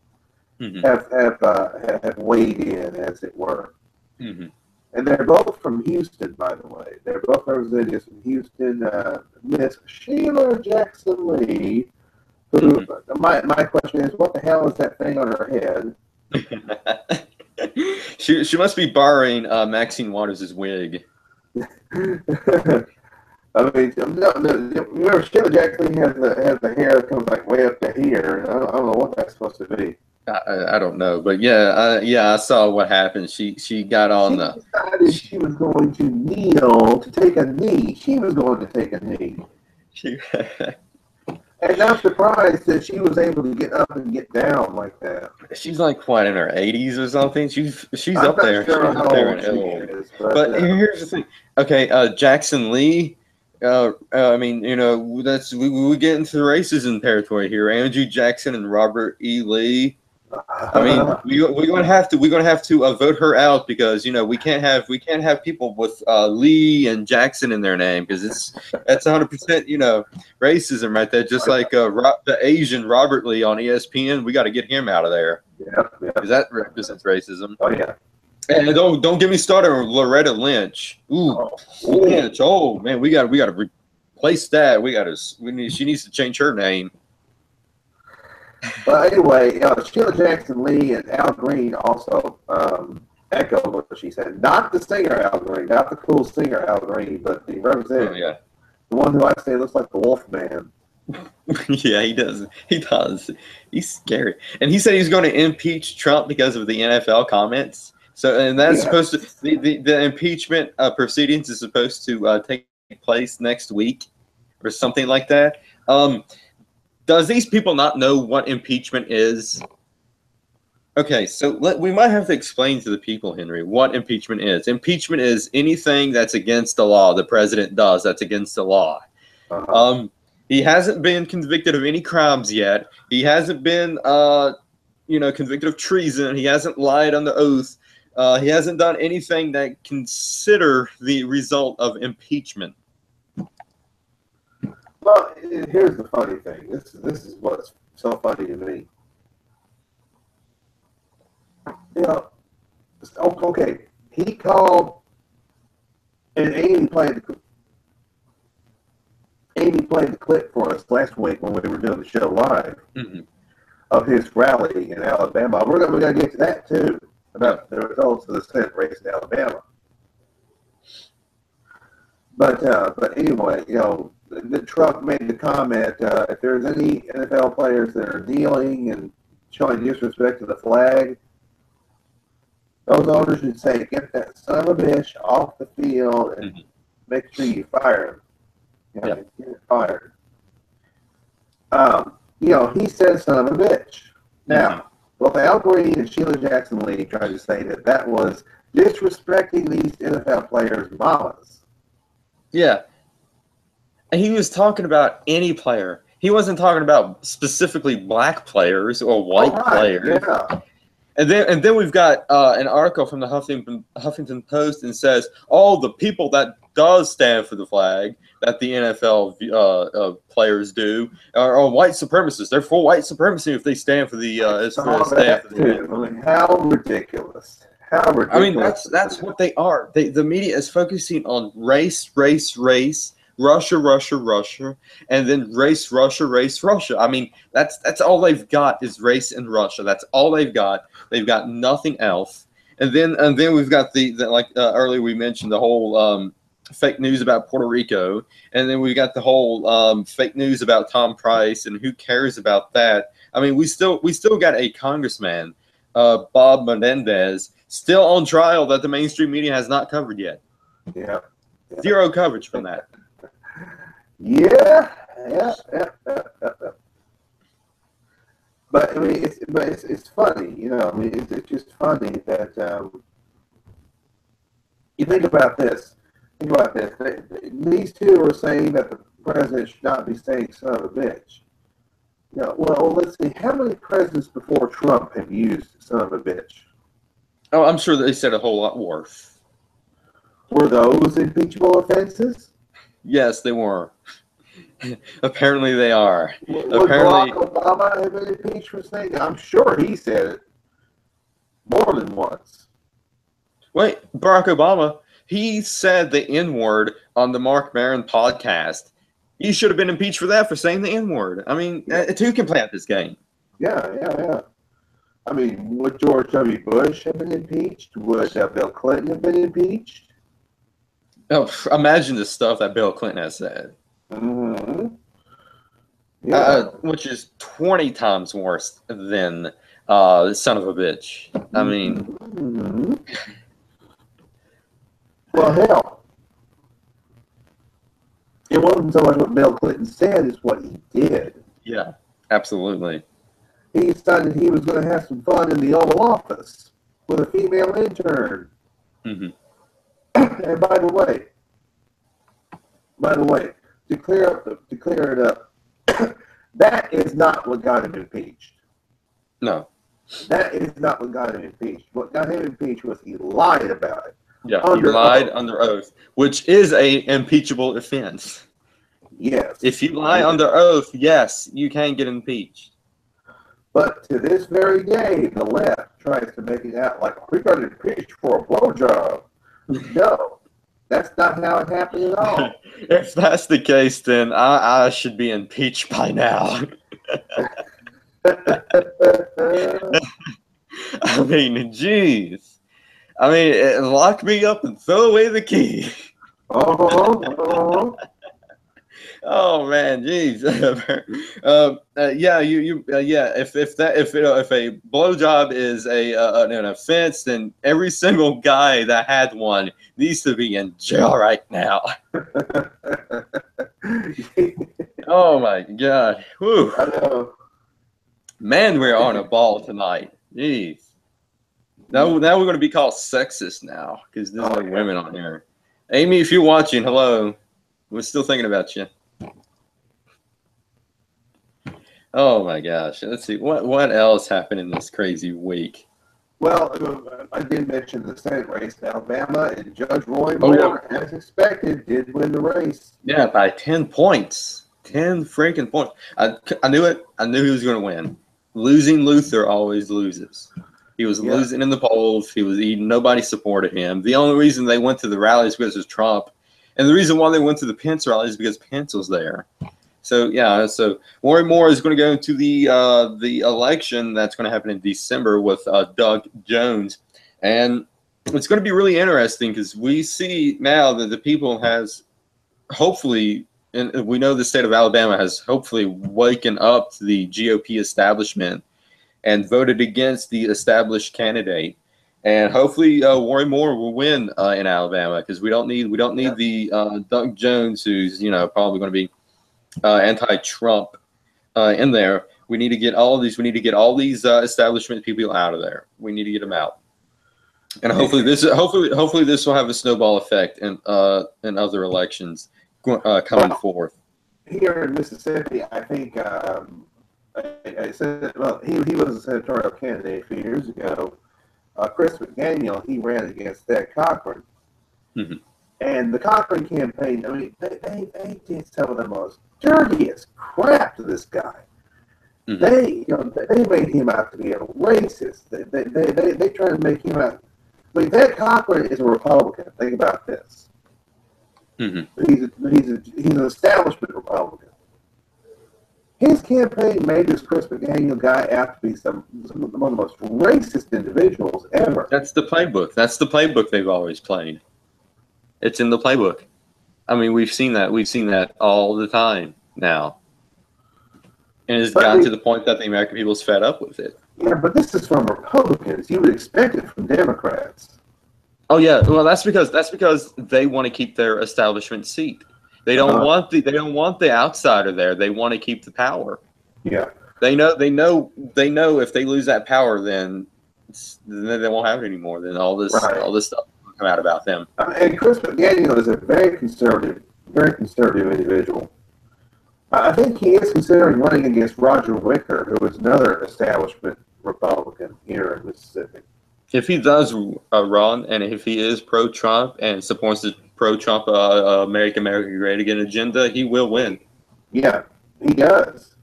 have weighed in, as it were. And they're both from Houston, by the way. They're both representatives from Houston. Miss Sheila Jackson Lee, who, my question is, what the hell is that thing on her head? She must be borrowing Maxine Waters' wig. I mean, remember Sheila Jackson has the hair that comes like way up to here. I don't know what that's supposed to be. I don't know, but yeah, I saw what happened. She got on she decided she was going to kneel to take a knee. She was going to take a knee. And I'm surprised that she was able to get up and get down like that. She's like what, in her 80s or something? She's up there. Sure she's up there in age. But here's the thing. Okay, Jackson Lee. I mean, you know, we get into the racism territory here. Andrew Jackson and Robert E. Lee. I mean, we're gonna have to vote her out because, you know, we can't have people with Lee and Jackson in their name because that's 100%, you know, racism right there. Just like the Asian Robert Lee on ESPN, we got to get him out of there. Yeah, because that represents racism. Oh yeah. And don't get me started on Loretta Lynch. Lynch. Oh man, we got to replace that. She needs to change her name. But anyway, Sheila Jackson Lee and Al Green also echoed what she said. Not the singer Al Green, not the cool singer Al Green, but the representative, the one who I say looks like the Wolf Man. Yeah, he does. He does. He's scary. And he said he's going to impeach Trump because of the NFL comments. So, and that's supposed to the impeachment proceedings is supposed to take place next week or something like that. Does these people not know what impeachment is? Okay, so we might have to explain to the people, Henry, what impeachment is. Impeachment is anything that's against the law the president does that's against the law. He hasn't been convicted of any crimes yet. He hasn't been, convicted of treason. He hasn't lied on the oath. He hasn't done anything that consider the result of impeachment. Well, here's the funny thing. This is what's so funny to me. You know, okay, he called, and Amy played the clip for us last week when we were doing the show live of his rally in Alabama. We're going to get to that too, about the results of the Senate race in Alabama. But anyway, you know, the Trump made the comment, if there's any NFL players that are kneeling and showing disrespect to the flag, those owners should say, get that son of a bitch off the field and make sure you fire him. You know, get him fired. You know, he said son of a bitch. Now, both Al Green and Sheila Jackson Lee tried to say that was disrespecting these NFL players' mamas. Yeah. And he was talking about any player. He wasn't talking about specifically black players or white players. Yeah. And then we've got an article from the Huffington Post and says, oh, the people that does stand for the flag that the NFL players do are white supremacists. They're for white supremacy if they stand for the I mean, how ridiculous. How ridiculous. I mean, that's what they are. The media is focusing on race, Russia, and then race, Russia. I mean, that's all they've got is race and Russia. That's all they've got. They've got nothing else. And then we've got the earlier we mentioned the whole fake news about Puerto Rico, and then we got the whole fake news about Tom Price, and who cares about that? I mean, we still got a congressman, Bob Menendez, still on trial that the mainstream media has not covered yet. Yeah. Zero coverage from that. Yeah. But I mean, it's funny, you know. I mean, it's just funny that you think about this. Think about this. These two are saying that the president should not be saying "son of a bitch." You know, well, let's see. How many presidents before Trump have used "son of a bitch"? Oh, I'm sure they said a whole lot worse. Were those impeachable offenses? Yes, they were. Apparently they are. Would Apparently, Barack Obama have been impeached for saying? I'm sure he said it more than once. wait, Barack Obama, he said the N-word on the Mark Maron podcast. He should have been impeached for that, for saying the N-word. I mean, who can play at this game? Yeah. I mean, would George W. Bush have been impeached? Would Bill Clinton have been impeached? Oh, imagine the stuff that Bill Clinton has said. Mm-hmm. Yeah. Which is 20 times worse than son of a bitch. I mean... Mm-hmm. Well, hell, it wasn't so much what Bill Clinton said as what he did. Yeah, absolutely. He decided he was going to have some fun in the Oval Office with a female intern. Mm-hmm. And by the way, to clear it up, that is not what got him impeached. No. That is not what got him impeached. What got him impeached was he lied about it. Yeah, he lied under oath, which is a impeachable offense. Yes. If you lie under oath, yes, you can get impeached. But to this very day, the left tries to make it out like we got impeached for a blowjob. No, that's not how it happened at all. If that's the case, then I should be impeached by now. I mean, jeez. I mean, lock me up and throw away the key. Oh man, jeez. Yeah, if a blowjob is an offense, then every single guy that had one needs to be in jail right now. Oh my God. Whew. I know. Man, we're on a ball tonight. Jeez. Now we're going to be called sexist now because there's no women on here. Amy, if you're watching, hello. We're still thinking about you. Oh my gosh. Let's see. What else happened in this crazy week? Well, I did mention the Senate race in Alabama, and Judge Roy Moore, as expected, did win the race. Yeah, by 10 points. 10 freaking points. I knew it. I knew he was going to win. Losing Luther always loses. He was losing in the polls. He was eating. Nobody supported him. The only reason they went to the rallies because it was Trump. And the reason why they went to the Pence rally is because Pence was there. So, yeah, so Roy Moore is going to go into the election that's going to happen in December with Doug Jones. And it's going to be really interesting because we see now that the people has hopefully, and we know the state of Alabama has hopefully waken up to the GOP establishment and voted against the established candidate. And hopefully Roy Moore will win in Alabama because we don't need the Doug Jones who's probably going to be anti-Trump in there. We need to get all these. We need to get all these establishment people out of there. We need to get them out. And hopefully this will have a snowball effect in other elections coming forth. Here in Mississippi, I think I said, well, he was a senatorial candidate a few years ago. Chris McDaniel, he ran against Ed Cochran. Mm-hmm. And the Cochran campaign, I mean, they did some of the most dirtiest crap to this guy. Mm-hmm. They made him out to be a racist. They tried to make him out. I mean, Ed Cochran is a Republican. Think about this. Mm-hmm. He's an establishment Republican. His campaign made this Chris McDaniel guy out to be one of the most racist individuals ever. That's the playbook. That's the playbook they've always played. It's in the playbook. I mean, we've seen that. We've seen that all the time now. And it's But gotten to the point that the American people's fed up with it. yeah, but this is from Republicans. You would expect it from Democrats. Oh yeah, well that's because they want to keep their establishment seat. They don't want the outsider there. They want to keep the power. Yeah. They know if they lose that power, then they won't have it anymore. Then all this stuff will come out about them. And Chris McDaniel is a very conservative individual. I think he is considering running against Roger Wicker, who is another establishment Republican here in Mississippi. If he does run, and if he is pro-Trump and supports the pro-Trump Make America Great Again agenda, he will win. Yeah, he does.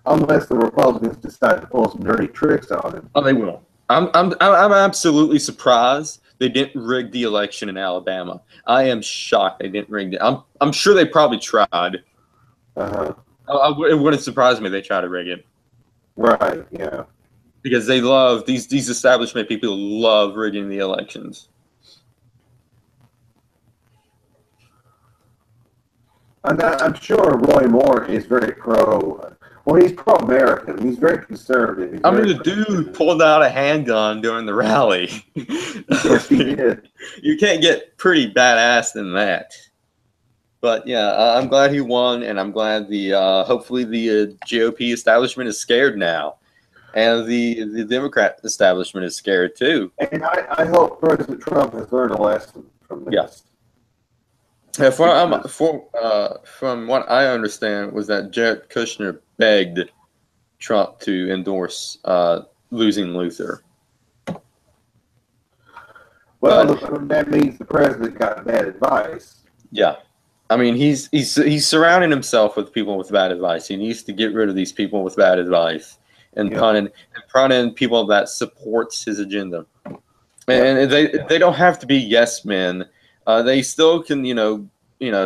Unless the Republicans decide to pull some dirty tricks on him. Oh, they will. I'm absolutely surprised they didn't rig the election in Alabama. I am shocked they didn't rig it. I'm sure they probably tried. It wouldn't surprise me if they tried to rig it. Right. Yeah. Because they love these establishment people love rigging the elections. I'm sure Roy Moore is very he's pro-American. He's very conservative. I mean, the dude pulled out a handgun during the rally. Yes, he did. You can't get pretty badass than that. But yeah, I'm glad he won, and I'm glad hopefully the GOP establishment is scared now. And the Democrat establishment is scared too. And I hope President Trump has learned a lesson from this. Yes. From what I understand was that Jared Kushner begged Trump to endorse losing Luther. Well, that means the president got bad advice. Yeah. I mean, he's surrounding himself with people with bad advice. He needs to get rid of these people with bad advice. And prod in people that supports his agenda, and they don't have to be yes men. They still can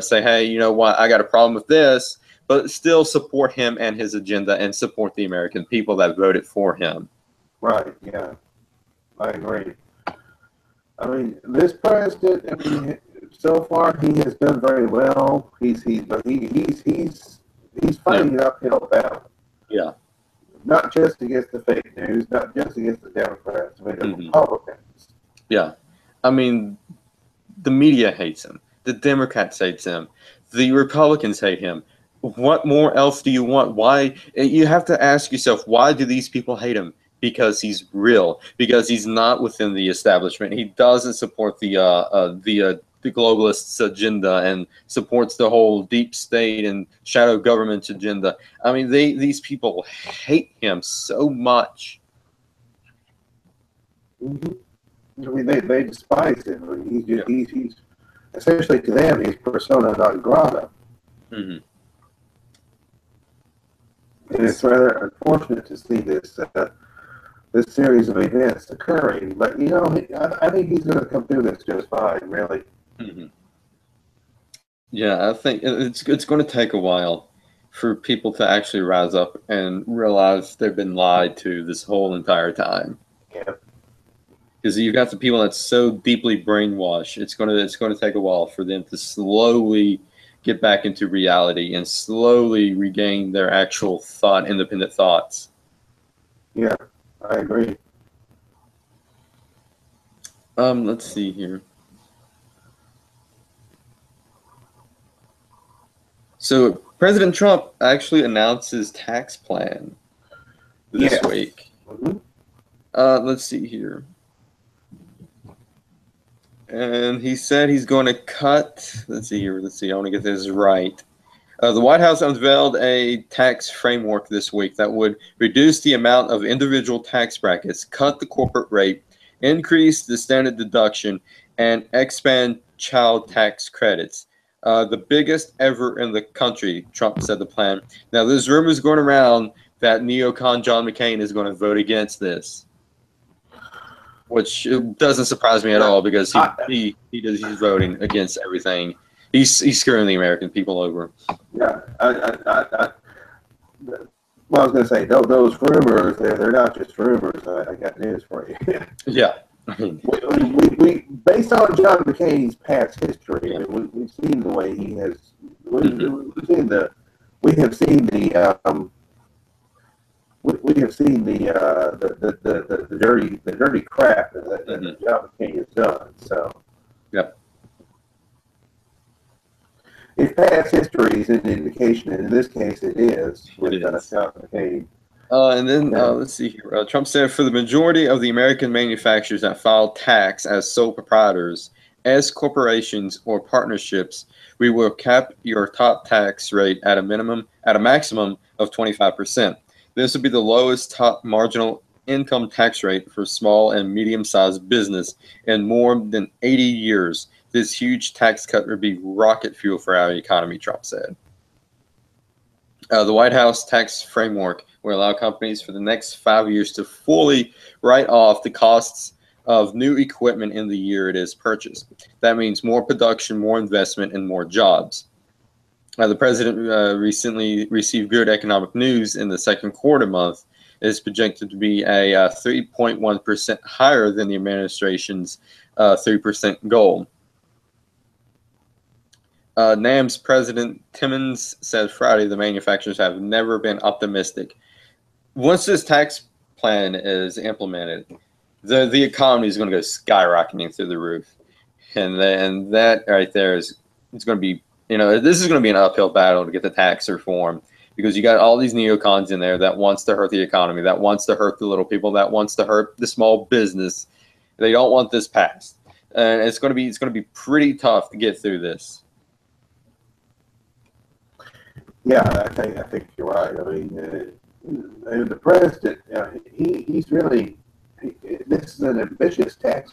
say, hey, you know what, I got a problem with this, but still support him and his agenda and support the American people that voted for him. Right. Yeah, I agree. I mean, this president, so far he has done very well. He's fighting an uphill battle. Yeah. Not just against the fake news, not just against the Democrats, but the Republicans. Yeah. I mean, the media hates him. The Democrats hate him. The Republicans hate him. What more else do you want? Why? You have to ask yourself, why do these people hate him? Because he's real. Because he's not within the establishment. He doesn't support the globalists' agenda and supports the whole deep state and shadow government agenda. I mean, these people hate him so much. Mm-hmm. I mean, they despise him. He's essentially, to them, he's persona non grata. Mm-hmm. And it's rather unfortunate to see this series of events occurring. But I think he's going to come through this just fine, really. Mm-hmm. Yeah, I think it's going to take a while for people to actually rise up and realize they've been lied to this whole entire time. Yeah. Because you've got the people that's so deeply brainwashed. It's going to take a while for them to slowly get back into reality and slowly regain their actual independent thoughts. Yeah, I agree. Let's see here. So President Trump actually announced his tax plan this week. Mm-hmm. Let's see here. And he said he's going to cut, let's see, I want to get this right. The White House unveiled a tax framework this week that would reduce the amount of individual tax brackets, cut the corporate rate, increase the standard deduction, and expand child tax credits. The biggest ever in the country, Trump said the plan. Now, there's rumors going around that neocon John McCain is going to vote against this, which doesn't surprise me at all because he's voting against everything. He's screwing the American people over. Yeah, I was going to say, those rumors, they're not just rumors. I got news for you. Yeah. we based on John McCain's past history, I mean, we've seen the way he has. We have seen the dirty crap that John McCain has done. So, yep. If past history is an indication, and in this case it is, with John McCain. And then let's see here. Trump said, for the majority of the American manufacturers that file tax as sole proprietors, as corporations or partnerships, we will cap your top tax rate at a maximum of 25%. This would be the lowest top marginal income tax rate for small and medium-sized business in more than 80 years. This huge tax cut would be rocket fuel for our economy, Trump said. The White House tax framework will allow companies for the next 5 years to fully write off the costs of new equipment in the year it is purchased. That means more production, more investment, and more jobs. The president recently received good economic news in the second quarter month. It is projected to be a 3.1% higher than the administration's 3% goal. NAM's President Timmons said Friday the manufacturers have never been optimistic. Once this tax plan is implemented, the economy is going to go skyrocketing through the roof, and that right there it's going to be, this is going to be an uphill battle to get the tax reform, because you got all these neocons in there that wants to hurt the economy, that wants to hurt the little people, that wants to hurt the small business. They don't want this passed, and it's going to be pretty tough to get through this. Yeah, I think you're right. I mean, the president, he's really, this is an ambitious tax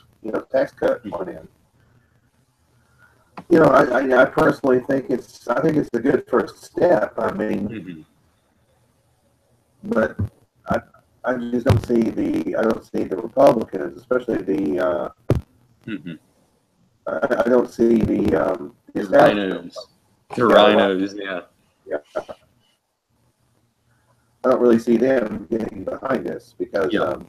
cut on him. I personally think it's a good first step. I mean, but I just don't see the Republicans, especially I don't see the rhinos. The rhinos, yeah. Yeah, I don't really see them getting behind this because the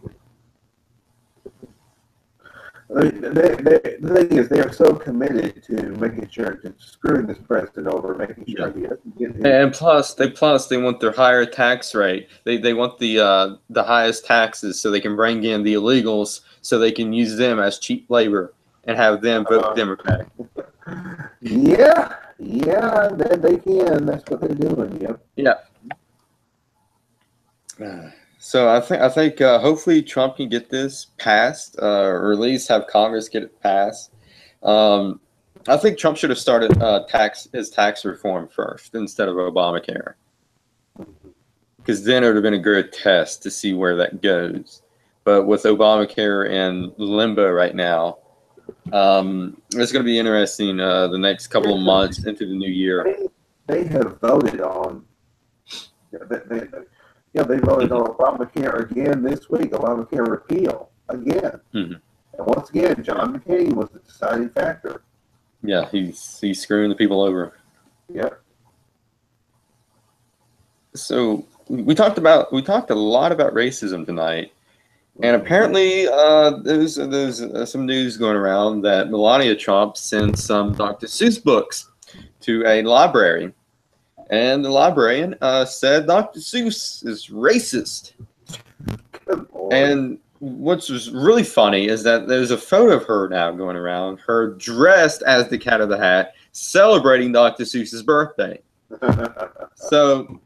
thing is, they are so committed to making sure, to screwing this president over, making sure he doesn't get his. And plus they want their higher tax rate. They want the highest taxes so they can bring in the illegals, so they can use them as cheap labor and have them vote Democratic. Yeah, they can. That's what they're doing. Yep. Yeah. So I think hopefully Trump can get this passed, or at least have Congress get it passed. I think Trump should have started his tax reform first instead of Obamacare, because then it would have been a good test to see where that goes. But with Obamacare in limbo right now, it's going to be interesting the next couple of months into the new year. They have voted on. They voted on Obamacare again this week. Obamacare repeal again, and once again, John McCain was the deciding factor. Yeah, he's screwing the people over. Yeah. So we talked a lot about racism tonight. And apparently, there's some news going around that Melania Trump sent some Dr. Seuss books to a library, and the librarian said Dr. Seuss is racist. And what's really funny is that there's a photo of her now going around, her dressed as the Cat of the Hat, celebrating Dr. Seuss's birthday. So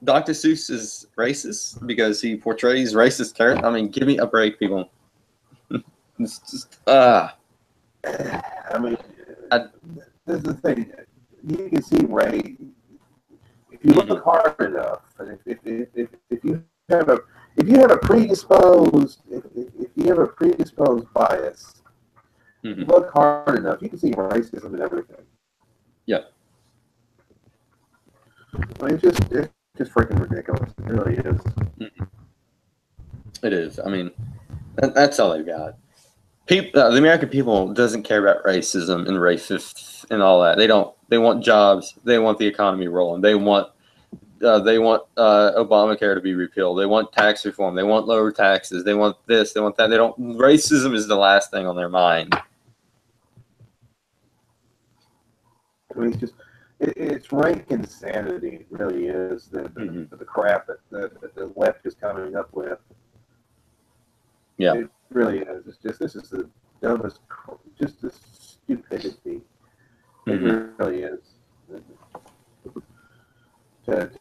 Dr. Seuss is racist because he portrays racist characters. I mean, give me a break, people. It's just, I mean, this is the thing. You can see Ray. If you look hard enough, and if you have a predisposed bias, if you look hard enough, you can see racism in everything. Yeah. I mean, it's just freaking ridiculous. It really is. It is. I mean, that's all they've got. The American people doesn't care about racism and racists and all that. They don't. They want jobs. They want the economy rolling. They want they want Obamacare to be repealed. They want tax reform. They want lower taxes. They want this. They want that. They don't. Racism is the last thing on their mind. I mean, it's rank insanity. It really is the crap that the left is coming up with. Yeah, it really is. It's just this is the dumbest, just the stupidity. It really is. To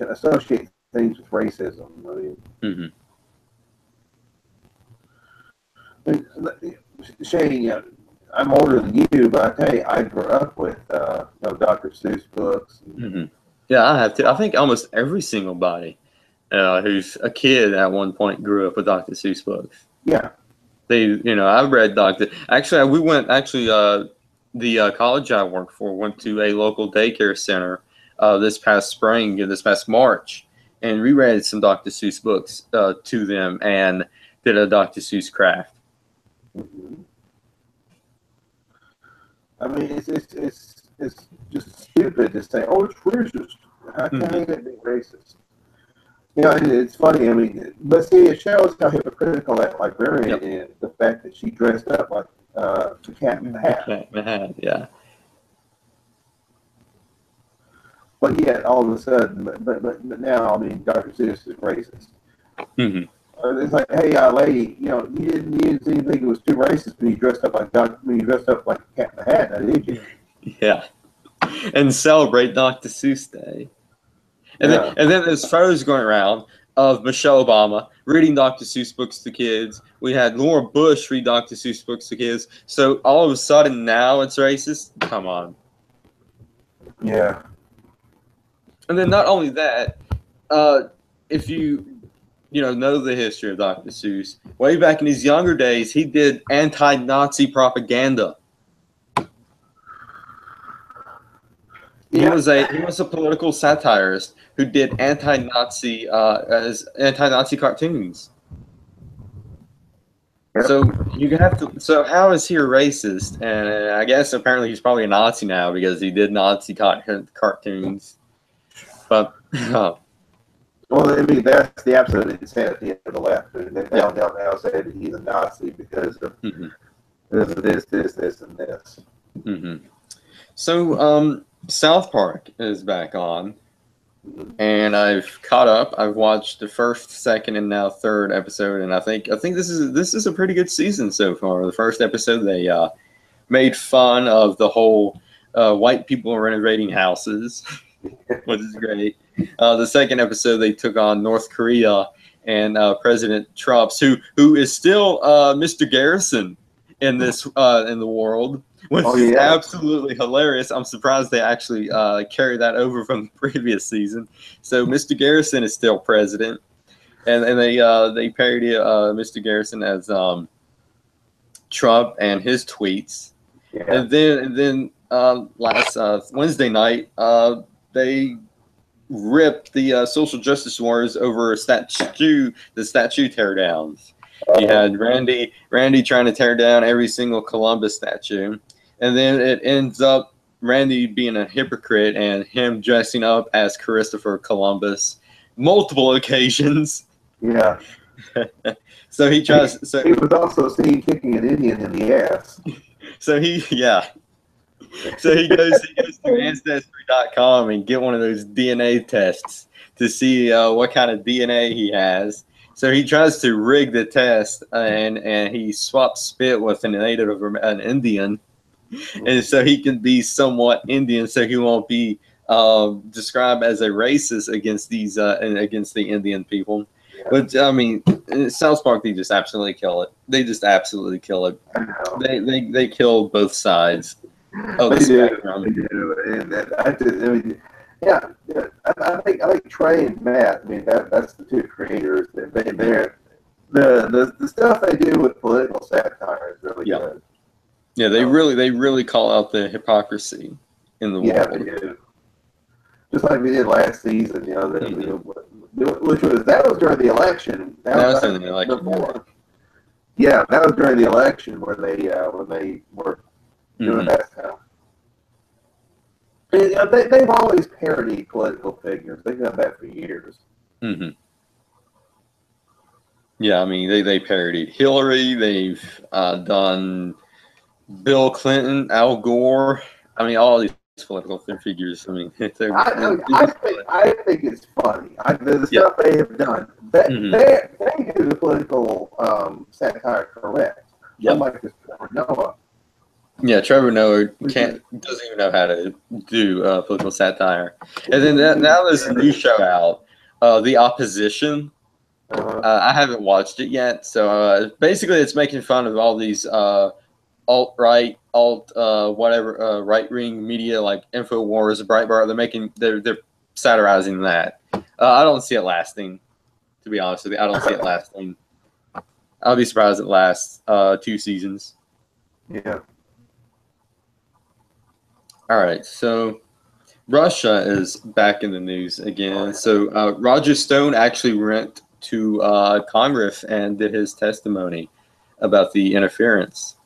associate things with racism. I mean, Shane, I'm older than you, but I tell you, I grew up with Dr. Seuss books. Yeah, I have to. I think almost every single body who's a kid at one point grew up with Dr. Seuss books. Yeah. I read Dr. Actually, we went. Actually, the college I worked for went to a local daycare center this past spring, this past March, and reread some Dr. Seuss books to them and did a Dr. Seuss craft. I mean, it's just stupid to say, oh, it's racist. How can it be racist? It's funny. I mean, but see, it shows how hypocritical that librarian is. The fact that she dressed up like the Cat in the Hat. Cat in the Hat, yeah. But yet, all of a sudden, but now, I mean, Dr. Seuss is racist. It's like, hey, lady, you didn't think it was too racist when you dressed up like Cat in the Hat, did you? Yeah, and celebrate Dr. Seuss Day. And then there's photos going around of Michelle Obama reading Dr. Seuss books to kids. We had Laura Bush read Dr. Seuss books to kids. So all of a sudden now it's racist? Come on. Yeah. And then not only that, if you know the history of Dr. Seuss, way back in his younger days, he did anti-Nazi propaganda. He was a political satirist who did anti-Nazi cartoons. Yep. So you have to. So how is he a racist? And I guess apparently he's probably a Nazi now because he did Nazi cartoons. But well, I mean that's the absolute insanity of the left. They'll now say that he's a Nazi because of this, and this. So South Park is back on, and I've caught up. I've watched the first, second, and now third episode, and I think this is a pretty good season so far. The first episode they made fun of the whole white people renovating houses, which is great. The second episode they took on North Korea and President Trump, who is still Mr. Garrison in this in the world. Which is absolutely hilarious. I'm surprised they actually carried that over from the previous season. So Mr. Garrison is still president, and they parody Mr. Garrison as Trump and his tweets. Yeah. And then last Wednesday night they ripped the social justice wars over the statue teardowns. You had Randy trying to tear down every single Columbus statue. And then it ends up Randy being a hypocrite and him dressing up as Christopher Columbus multiple occasions. Yeah. So he tries. So he was also seen kicking an Indian in the ass. So he goes to ancestry.com and get one of those DNA tests to see what kind of DNA he has. So he tries to rig the test and he swaps spit with an Indian. And so he can be somewhat Indian, so he won't be described as a racist against these against the Indian people. Yeah. But I mean, in South Park, they just absolutely kill it. They just absolutely kill it. They kill both sides of the spectrum. They do. And I mean, I think Trey and Matt. I mean, that's the two creators. They're the stuff they do with political satire is really good. Yeah, they really call out the hypocrisy in the world. Yeah, they do. Just like we did last season, which was during the election. That was during the election. Yeah, that was during the election where they were doing that stuff. They've always parodied political figures. They've done that for years. Mm-hmm. Yeah, I mean, they parodied Hillary. They've done Bill Clinton, Al Gore. I mean, all these political figures. I mean, I think it's funny. The stuff they have done. They do the political satire correct. Yep. Unlike this Trevor Noah. Yeah, Trevor Noah doesn't even know how to do political satire. And then now there's a new show out, The Opposition. I haven't watched it yet. So basically, it's making fun of all these alt-right, whatever, right-wing media like InfoWars, Breitbart. They're satirizing that. I don't see it lasting. To be honest with you, I don't see it lasting. I'll be surprised it lasts 2 seasons. Yeah. All right, so Russia is back in the news again. So Roger Stone actually went to Congress and did his testimony about the interference,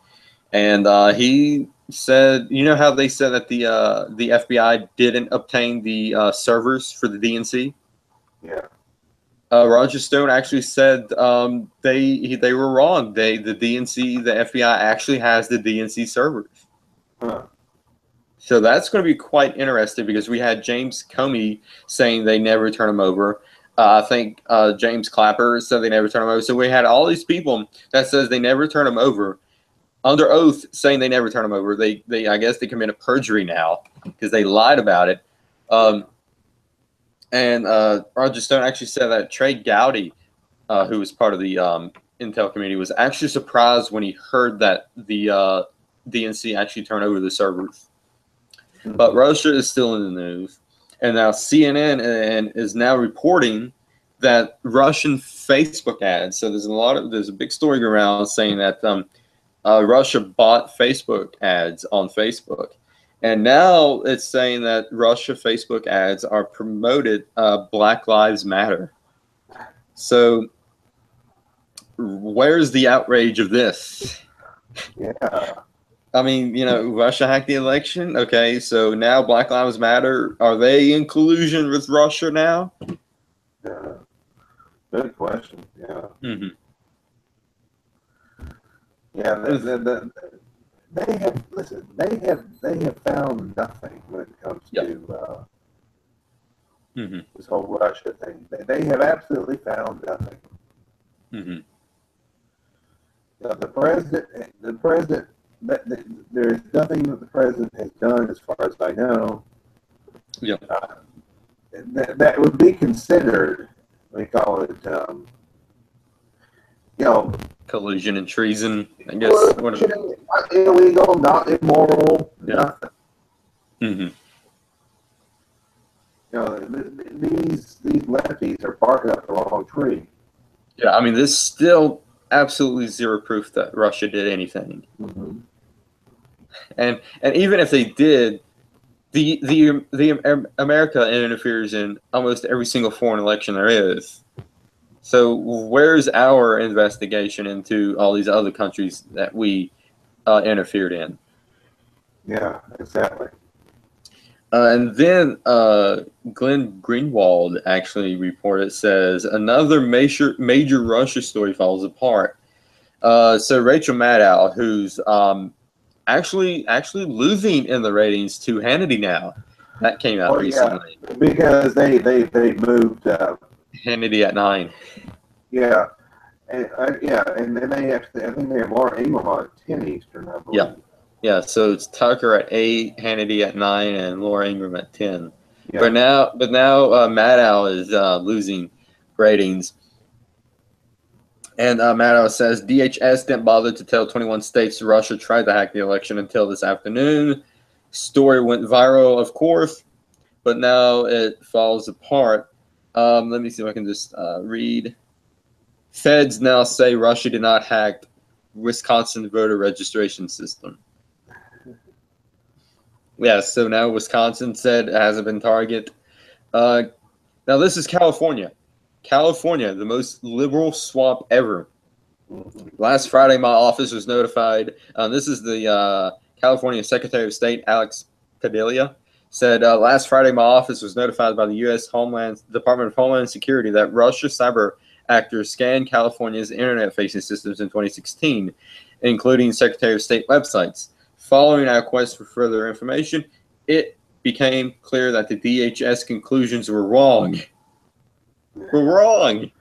and he said, you know how they said that the FBI didn't obtain the servers for the DNC? Yeah. Roger Stone actually said they were wrong. The DNC, the FBI actually has the DNC servers. Huh. So that's going to be quite interesting because we had James Comey saying they never turn them over. I think James Clapper said they never turn them over. So we had all these people that says they never turn them over under oath saying they never turn them over. They I guess they committed perjury now because they lied about it. And Roger Stone actually said that Trey Gowdy, who was part of the Intel committee, was actually surprised when he heard that the DNC actually turned over the servers. But Russia is still in the news, and now CNN is now reporting that Russian Facebook ads. So there's a big story around saying that Russia bought Facebook ads on Facebook, and now it's saying that Russia Facebook ads are promoted Black Lives Matter. So where's the outrage of this? Yeah. I mean, Russia hacked the election. Okay, so now Black Lives Matter. Are they in collusion with Russia now? Yeah. Good question. Yeah. Mm-hmm. Yeah. They have found nothing when it comes to this whole Russia thing. They have absolutely found nothing. Mm-hmm. The president. There is nothing that the president has done, as far as I know. Yeah. That would be considered. We call it, collusion and treason. I guess. Not illegal, not immoral, nothing. Mm-hmm. These lefties are barking up the wrong tree. Yeah, I mean, there's still absolutely zero proof that Russia did anything. Mm-hmm. And even if they did, the America interferes in almost every single foreign election there is. So where's our investigation into all these other countries that we interfered in? Yeah, exactly. And then Glenn Greenwald actually reported, says another major Russia story falls apart. So Rachel Maddow, who's actually losing in the ratings to Hannity now. That came out recently. Yeah, because they moved Hannity at 9. Yeah, and then they actually, I think they have Laura Ingraham at 10 Eastern, I believe. Yeah. So it's Tucker at 8, Hannity at 9, and Laura Ingraham at 10. Yeah. But now Maddow is losing ratings. And Maddow says DHS didn't bother to tell 21 states Russia tried to hack the election until this afternoon. Story went viral, of course, but now it falls apart. Let me see if I can just read. Feds now say Russia did not hack Wisconsin voter registration system. Yeah, so now Wisconsin said it hasn't been targeted. Now this is California. California, the most liberal swamp ever. Last Friday, my office was notified. This is the California Secretary of State, Alex Padilla, said, last Friday, my office was notified by the U.S. Department of Homeland Security that Russia cyber actors scanned California's internet-facing systems in 2016, including Secretary of State websites. Following our quest for further information, it became clear that the DHS conclusions were wrong. We're wrong.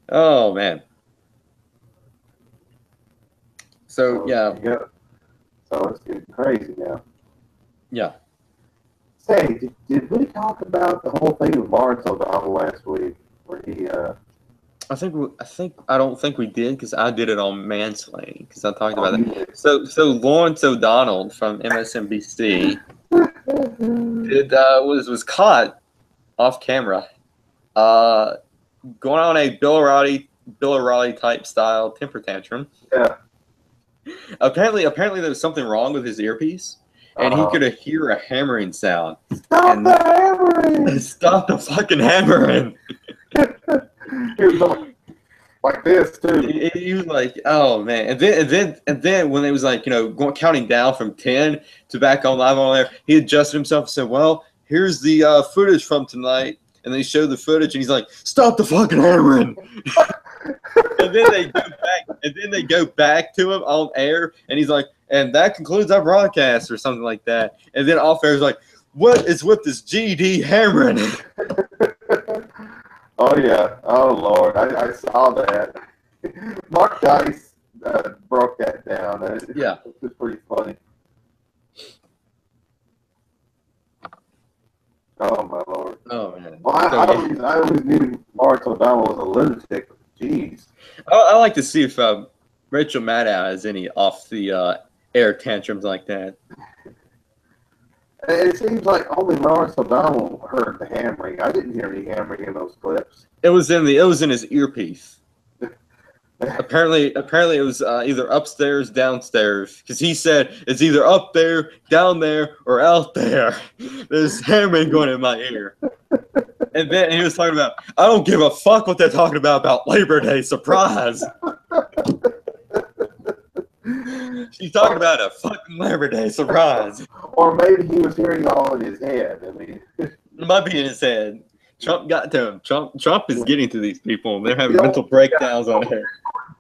Oh, man. So, yeah. So it's getting crazy now. Yeah. Say, did we talk about the whole thing with Lawrence O'Donnell last week? Where he, I don't think we did, because I did it on Mansplaining, because I talked about it. So Lawrence O'Donnell from MSNBC was caught off camera going on a Bill O'Reilly type style temper tantrum. Yeah. Apparently there was something wrong with his earpiece, and he could hear a hammering sound. Stop the hammering! Stop the fucking hammering! He was like this too. He was like, "Oh man!" And then when they was like, counting down from 10 to back on live on there, he adjusted himself and said, "Well, here's the footage from tonight." And they showed the footage, and he's like, "Stop the fucking hammering!" And then they go back to him on air, and he's like, "And that concludes our broadcast," or something like that. And then off air, he's like, "What is with this GD hammering?" Oh yeah, oh Lord, I saw that. Mark Dice broke that down. Yeah, it was pretty funny. Oh my Lord. Oh man. Well, I always knew Lawrence O'Donnell was a lunatic. Jeez. I like to see if Rachel Maddow has any off the air tantrums like that. It seems like only Lawrence O'Donnell heard the hammering. I didn't hear any hammering in those clips. It was in his earpiece. Apparently it was either upstairs, downstairs, because he said it's either up there, down there, or out there. There's hammering going in my ear. And then he was talking about, I don't give a fuck what they're talking about Labor Day. Surprise. She's talking about a fucking Labor Day surprise. Or maybe he was hearing it all in his head. I mean, it might be in his head. Trump got to him. Trump is getting to these people, and they're having mental breakdowns on air.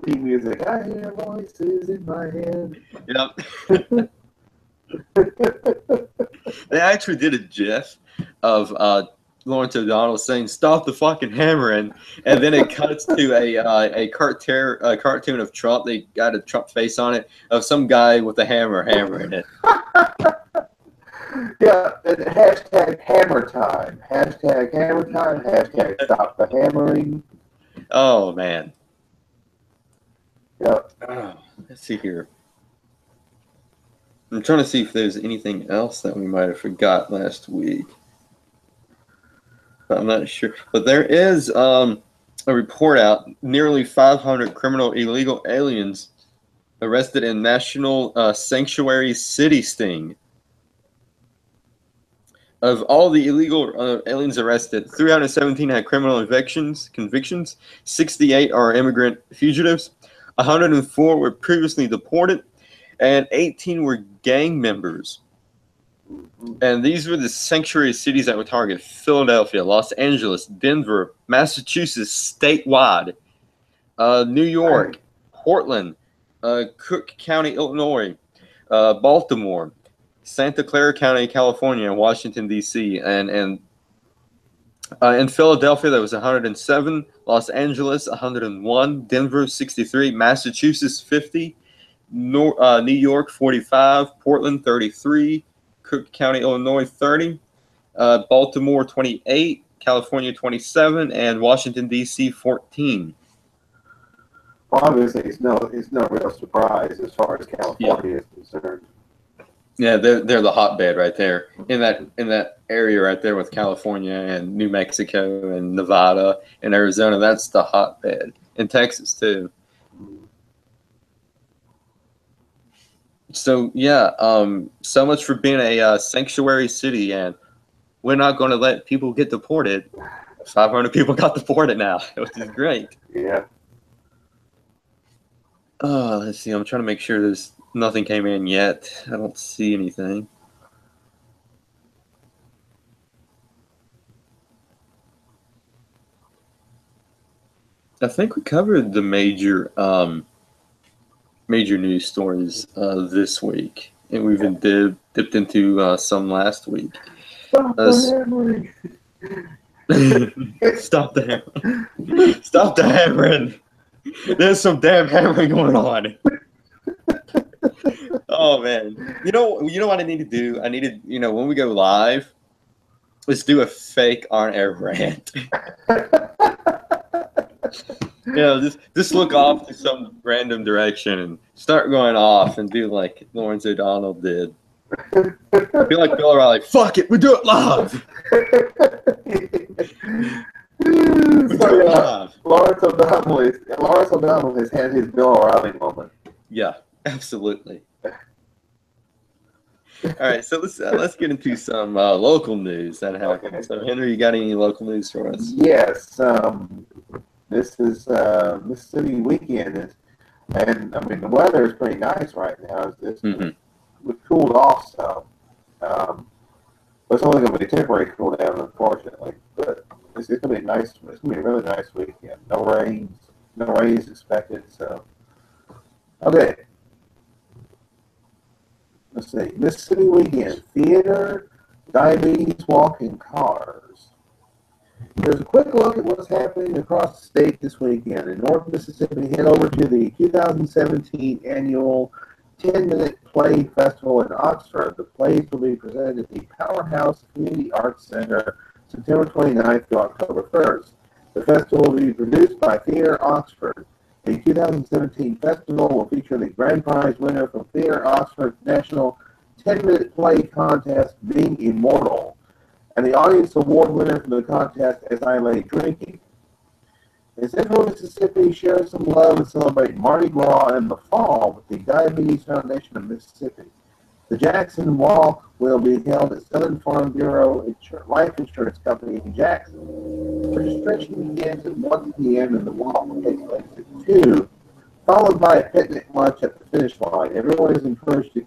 Music. I hear voices in my head. Yep. They actually did a GIF of Lawrence O'Donnell saying "Stop the fucking hammering," and then it cuts to a cartoon of Trump. They got a Trump face on it of some guy with a hammer hammering it. Yeah, and hashtag hammer time. Hashtag hammer time. Hashtag stop the hammering. Oh man. Yep. Let's see here. I'm trying to see if there's anything else that we might have forgot last week. I'm not sure, but there is a report out. Nearly 500 criminal illegal aliens arrested in National Sanctuary City sting. Of all the illegal aliens arrested, 317 had criminal convictions, 68 are immigrant fugitives, 104 were previously deported, and 18 were gang members. And these were the sanctuary cities that were targeted: Philadelphia, Los Angeles, Denver, Massachusetts, statewide, New York, Portland, Cook County, Illinois, Baltimore, Santa Clara County, California, and Washington, D.C. And in Philadelphia, there was 107, Los Angeles, 101, Denver, 63, Massachusetts, 50, New York, 45, Portland, 33, Cook County, Illinois, 30, Baltimore, 28, California, 27, and Washington, D.C., 14. Well, obviously, it's no real surprise as far as California is concerned. Yeah, they're the hotbed right there in that area right there with California and New Mexico and Nevada and Arizona. That's the hotbed. In Texas too. So yeah, so much for being a sanctuary city, and we're not going to let people get deported. 500 people got deported now, which is great. Yeah. Let's see. I'm trying to make sure there's nothing came in yet. I don't see anything. I think we covered the major news stories this week, and we've been dipped into some last week. Stop the hammering. Stop the hammering. Stop the hammering. There's some damn hammering going on. Oh man. You know what I need to do? I need to, when we go live, let's do a fake on-air rant. Just look off to some random direction and start going off and do like Lawrence O'Donnell did. I feel like Bill O'Reilly. Fuck it, we do it live. Lawrence O'Donnell has had his Bill O'Reilly moment. Yeah, absolutely. All right, so let's get into some local news that happened. Okay. So Henry, you got any local news for us? Yes. This is Mississippi weekend, and I mean the weather is pretty nice right now. We've cooled off some, but it's only going to be a temporary cool down, unfortunately. But it's going to be nice. It's going to be a really nice weekend. No rains expected. So, okay. Let's see. Mississippi weekend theater, diabetes, walking cars. Here's a quick look at what's happening across the state this weekend. In North Mississippi, head over to the 2017 annual 10-Minute Play Festival in Oxford. The plays will be presented at the Powerhouse Community Arts Center September 29th to October 1st. The festival will be produced by Theater Oxford. The 2017 festival will feature the grand prize winner from Theater Oxford's National 10-Minute Play Contest, Being Immortal, and the audience award winner from the contest, As I Lay Drinking. In Central Mississippi, share some love and celebrate Mardi Gras in the fall with the Diabetes Foundation of Mississippi. The Jackson Walk will be held at Southern Farm Bureau Life Insurance Company in Jackson. Registration begins at 1 p.m. and the walk will take place at 2, followed by a picnic lunch at the finish line. Everyone is encouraged to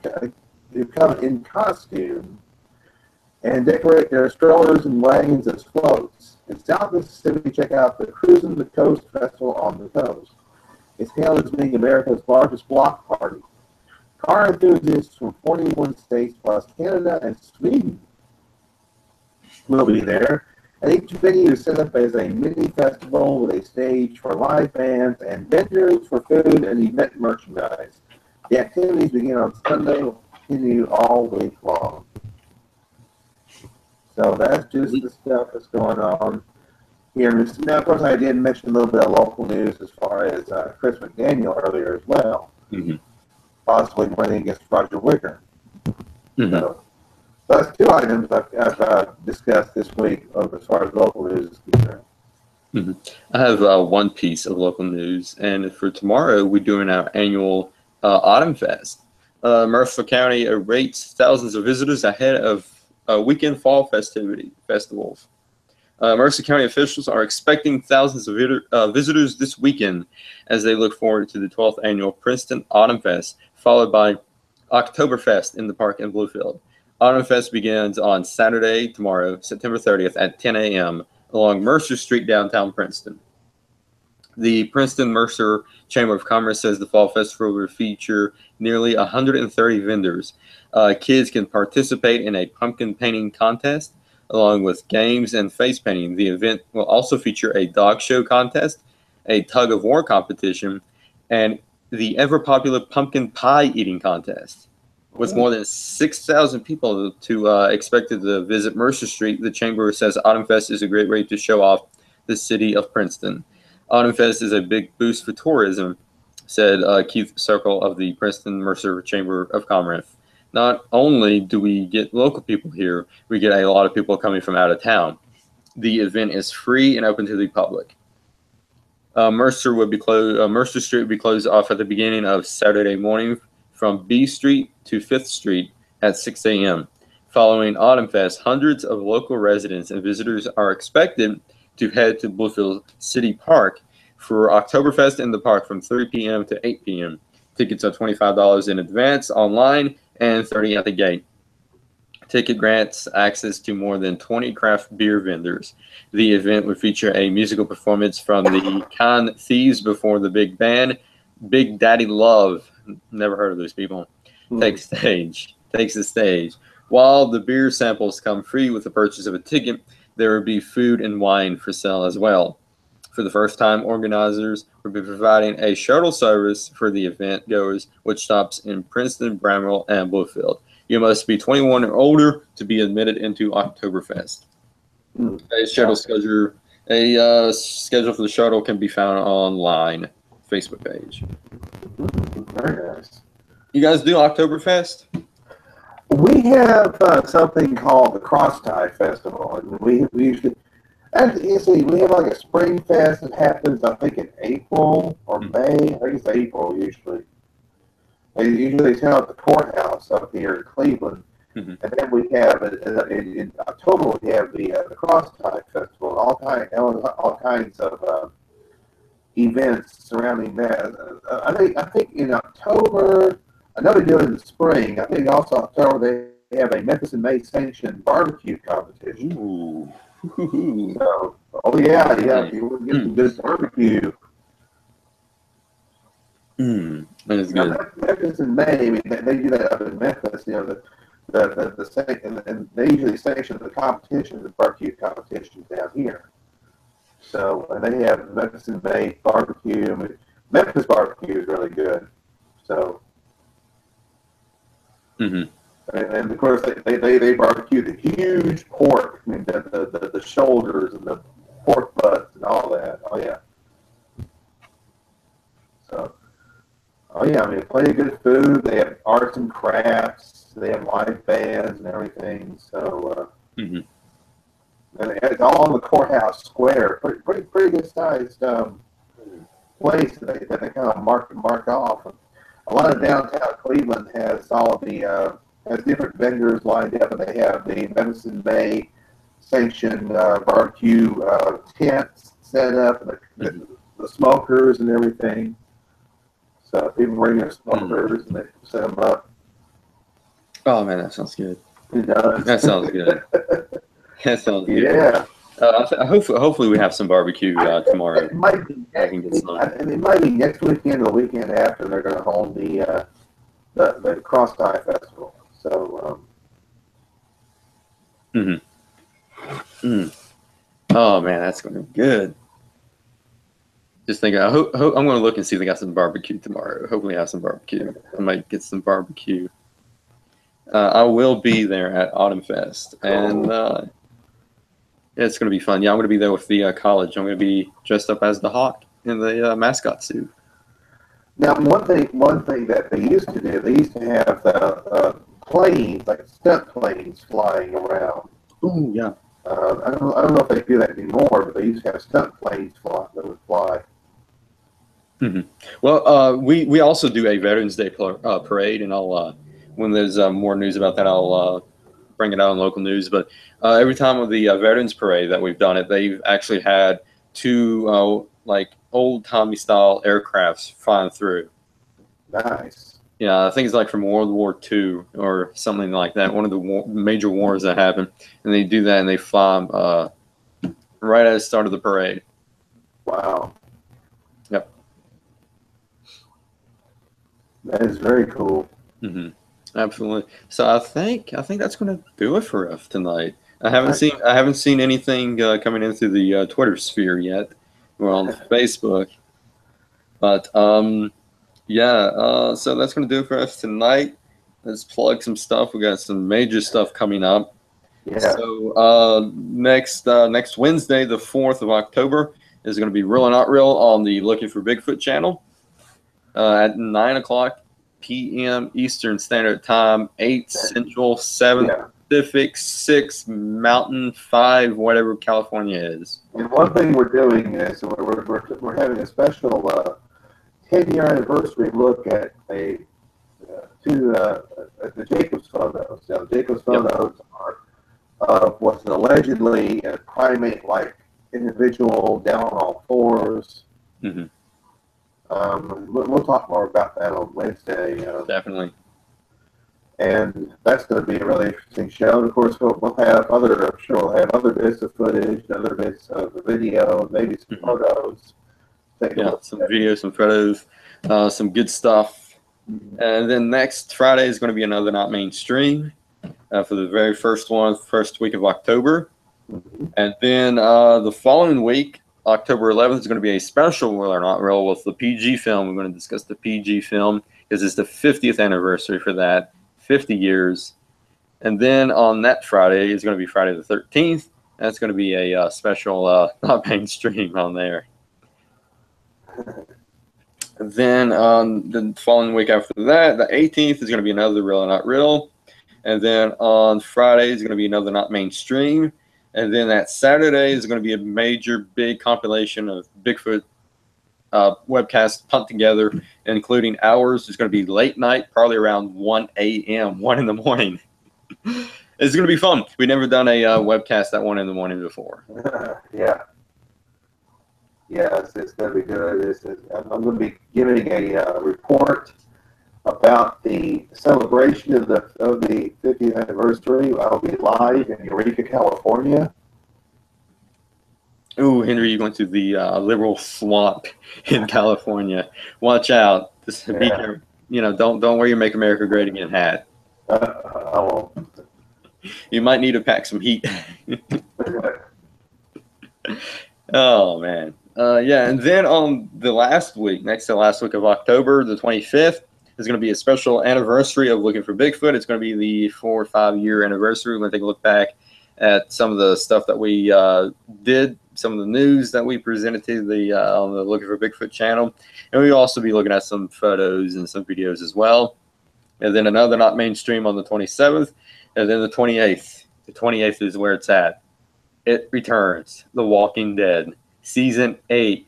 come in costume and decorate their strollers and wagons as floats. In South Mississippi, check out the Cruising the Coast Festival on the Coast. It's hailed as being America's largest block party. Car enthusiasts from 41 states plus Canada and Sweden will be there. And each venue is set up as a mini festival with a stage for live bands and vendors for food and event merchandise. The activities begin on Sunday and will continue all week long. So that's just the stuff that's going on here. Now, of course, I did mention a little bit of local news as far as Chris McDaniel earlier as well, possibly winning against Roger Wicker. So that's two items I've discussed this week as far as local news is concerned. I have one piece of local news, and for tomorrow, we're doing our annual Autumn Fest. Mercer County rates thousands of visitors ahead of weekend fall festivals. Mercer County officials are expecting thousands of visitors this weekend as they look forward to the 12th annual Princeton Autumn Fest, followed by Oktoberfest in the park in Bluefield. Autumn Fest begins on Saturday, tomorrow, September 30th at 10 a.m. along Mercer Street, downtown Princeton. The Princeton-Mercer Chamber of Commerce says the Fall Festival will feature nearly 130 vendors. Kids can participate in a pumpkin painting contest, along with games and face painting. The event will also feature a dog show contest, a tug-of-war competition, and the ever-popular pumpkin pie eating contest. With more than 6,000 people expected to visit Mercer Street, the Chamber says Autumn Fest is a great way to show off the city of Princeton. Autumn Fest is a big boost for tourism, said Keith Circle of the Princeton-Mercer Chamber of Commerce. Not only do we get local people here, we get a lot of people coming from out of town. The event is free and open to the public. Mercer Street would be closed off at the beginning of Saturday morning from B Street to 5th Street at 6 a.m. Following Autumn Fest, hundreds of local residents and visitors are expected to head to Bluefield City Park for Oktoberfest in the park from 3 p.m. to 8 p.m. Tickets are $25 in advance online and $30 at the gate. Ticket grants access to more than 20 craft beer vendors. The event would feature a musical performance from the Con Thieves before the big band. Big Daddy Love, never heard of those people, takes the stage. While the beer samples come free with the purchase of a ticket, there will be food and wine for sale as well. For the first time, organizers will be providing a shuttle service for the event goers, which stops in Princeton, Bramwell, and Bluefield. You must be 21 or older to be admitted into Oktoberfest. A schedule for the shuttle can be found online Facebook page. Very nice. You guys do Oktoberfest? We have something called the Cross Tie Festival, and we usually. Actually, you see, we have like a spring fest that happens, I think, in April or May. I think it's April usually. They usually tell at the courthouse up here in Cleveland. And then we have, in October, we have the Cross Tie Festival, all kinds of events surrounding that. I think in October, I know they do it in the spring. I think also October they have a Memphis and May sanctioned barbecue competition. Ooh. So, you will get some good barbecue. That is good. Memphis and May, I mean, they do that up in Memphis. You know, and they usually sanction the competition, the barbecue competitions down here. So, and they have Memphis and May barbecue. I mean, Memphis barbecue is really good. So. And of course, they barbecue the huge pork, I mean, the shoulders and the pork butts and all that. Oh, yeah. So, I mean, plenty of good food. They have arts and crafts. They have live bands and everything. So, and it's all on the courthouse square. Pretty good sized place that they kind of mark off. A lot of downtown Cleveland has all of the has different vendors lined up, and they have the Memphis and May sanctioned barbecue tents set up, and the smokers and everything. So people bring their smokers and they set them up. Oh man, that sounds good. It does. That sounds good. That sounds good. Yeah. Hopefully we have some barbecue tomorrow. It might be next weekend or the weekend after they're going to hold the Cross Tie Festival. So. Oh man, that's going to be good. Just thinking, I'm going to look and see if they got some barbecue tomorrow. Hopefully, have some barbecue. I might get some barbecue. I will be there at Autumn Fest, and it's going to be fun. Yeah, I'm going to be there with the college. I'm going to be dressed up as the Hawk in the mascot suit. Now, one thing that they used to do, they used to have planes, like stunt planes, flying around. Oh yeah. I don't know if they do that anymore, but they used to have stunt planes that would fly. Well, we also do a Veterans Day parade, and I'll when there's more news about that, I'll bring it out on local news. But every time of the Veterans Parade that we've done it, they've actually had two like old-timey style aircrafts flying through. Nice. Yeah, I think it's like from World War II or something like that. One of the major wars that happened, and they do that and they fly right at the start of the parade. Wow. Yep. That is very cool. Absolutely. So I think that's going to do it for us tonight. I haven't seen anything coming into the Twitter sphere yet. We're on Facebook, but yeah. So that's going to do it for us tonight. Let's plug some stuff. We got some major stuff coming up. Yeah. So next Wednesday, the 4th of October, is going to be Real or Not Real on the Looking for Bigfoot channel at 9:00 p.m. Eastern Standard Time, 8 Central, 7 Pacific, 6 Mountain, 5 whatever California is. And one thing we're doing is we're having a special 10-year anniversary look at the Jacobs photos. Now, the Jacobs photos are of what's allegedly a primate-like individual down on all fours. We'll talk more about that on Wednesday. Definitely. And that's going to be a really interesting show. And of course, we'll have other, I'm sure we'll have other bits of footage, other bits of the video, maybe some photos. Yeah, some videos, some photos, some good stuff. And then next Friday is going to be another Not Mainstream for the very first one, first week of October. And then the following week, October 11th, is going to be a special Real or Not Real with the PG film. We're going to discuss the PG film because it's the 50th anniversary for that, 50 years. And then on that Friday is going to be Friday the 13th. That's going to be a special Not Mainstream on there. And then on the following week after that, the 18th, is going to be another Real or Not Real. And then on Friday is going to be another Not Mainstream. And then that Saturday is going to be a major, big compilation of Bigfoot webcasts put together, including ours. It's going to be late night, probably around 1 a.m., 1 in the morning. It's going to be fun. We've never done a webcast at 1 in the morning before. Yeah. Yeah, it's going to be good. I'm going to be giving a report about the celebration of the 50th anniversary. I'll be live in Eureka, California. Ooh, Henry, you're going to the liberal swamp in California. Watch out. Be careful. Don't wear your "Make America Great Again" hat. I won't. You might need to pack some heat. Oh man. Yeah, and then on the last week, next to the last week of October, the 25th, is going to be a special anniversary of Looking for Bigfoot. It's going to be the 4 or 5 year anniversary. We're going to take a look back at some of the stuff that we did, some of the news that we presented to the on the Looking for Bigfoot channel, and we'll also be looking at some photos and some videos as well. And then another Not Mainstream on the 27th, and then the 28th. The 28th is where it's at. It returns. The Walking Dead, Season 8,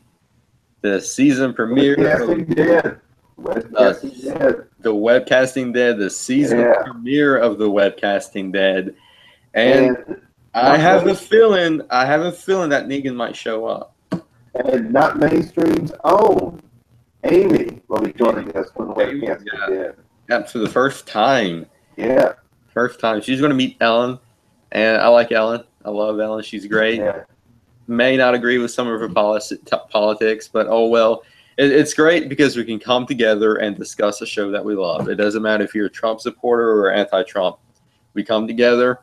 the season premiere. The Webcasting Dead, the season premiere of the Webcasting Dead, and I have a feeling that Negan might show up. And Not Mainstream's own Amy will be joining us for the Webcasting Dead. Yeah, for the first time. Yeah, first time. She's going to meet Ellen, and I like Ellen. I love Ellen. She's great. Yeah. May not agree with some of her politics, but oh well. It's great because we can come together and discuss a show that we love. It doesn't matter if you're a Trump supporter or anti-Trump. We come together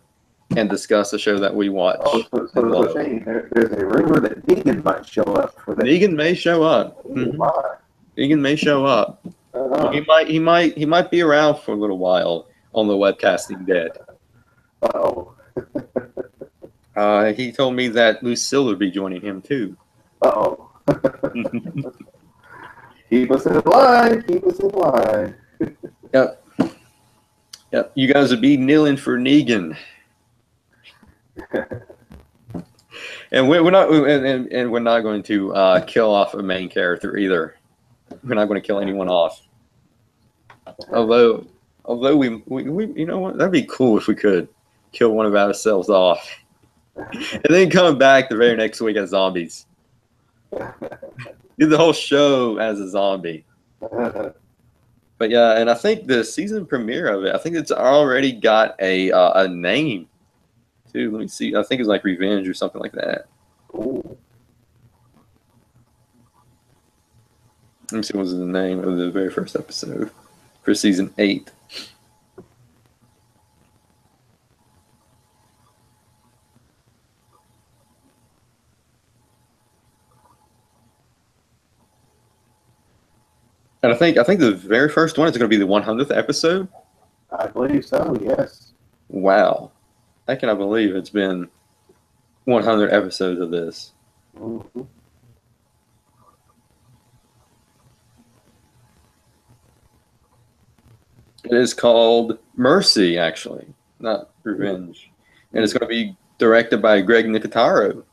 and discuss a show that we watch. Oh, so there's a rumor that Negan might show up for that. Negan may show up. Negan may show up. He might be around for a little while on the Webcasting Dead. Uh-oh. He told me that Lucille would be joining him too. Uh-oh. Keep us in line. Keep us in line. Yep. Yep. You guys would be kneeling for Negan. And we're not going to kill off a main character either. We're not going to kill anyone off. Although we you know what, that'd be cool if we could kill one of ourselves off, and then come back the very next week as zombies. Do the whole show as a zombie. But yeah, and I think the season premiere of it, I think it's already got a name too. Let me see. I think it's like Revenge or something like that. Ooh. Let me see what was the name of the very first episode for season 8. And I think the very first one is going to be the 100th episode. I believe so. Yes. Wow, I cannot believe it's been 100 episodes of this. Mm-hmm. It is called Mercy, actually, not Revenge, and it's going to be directed by Greg Nicotero.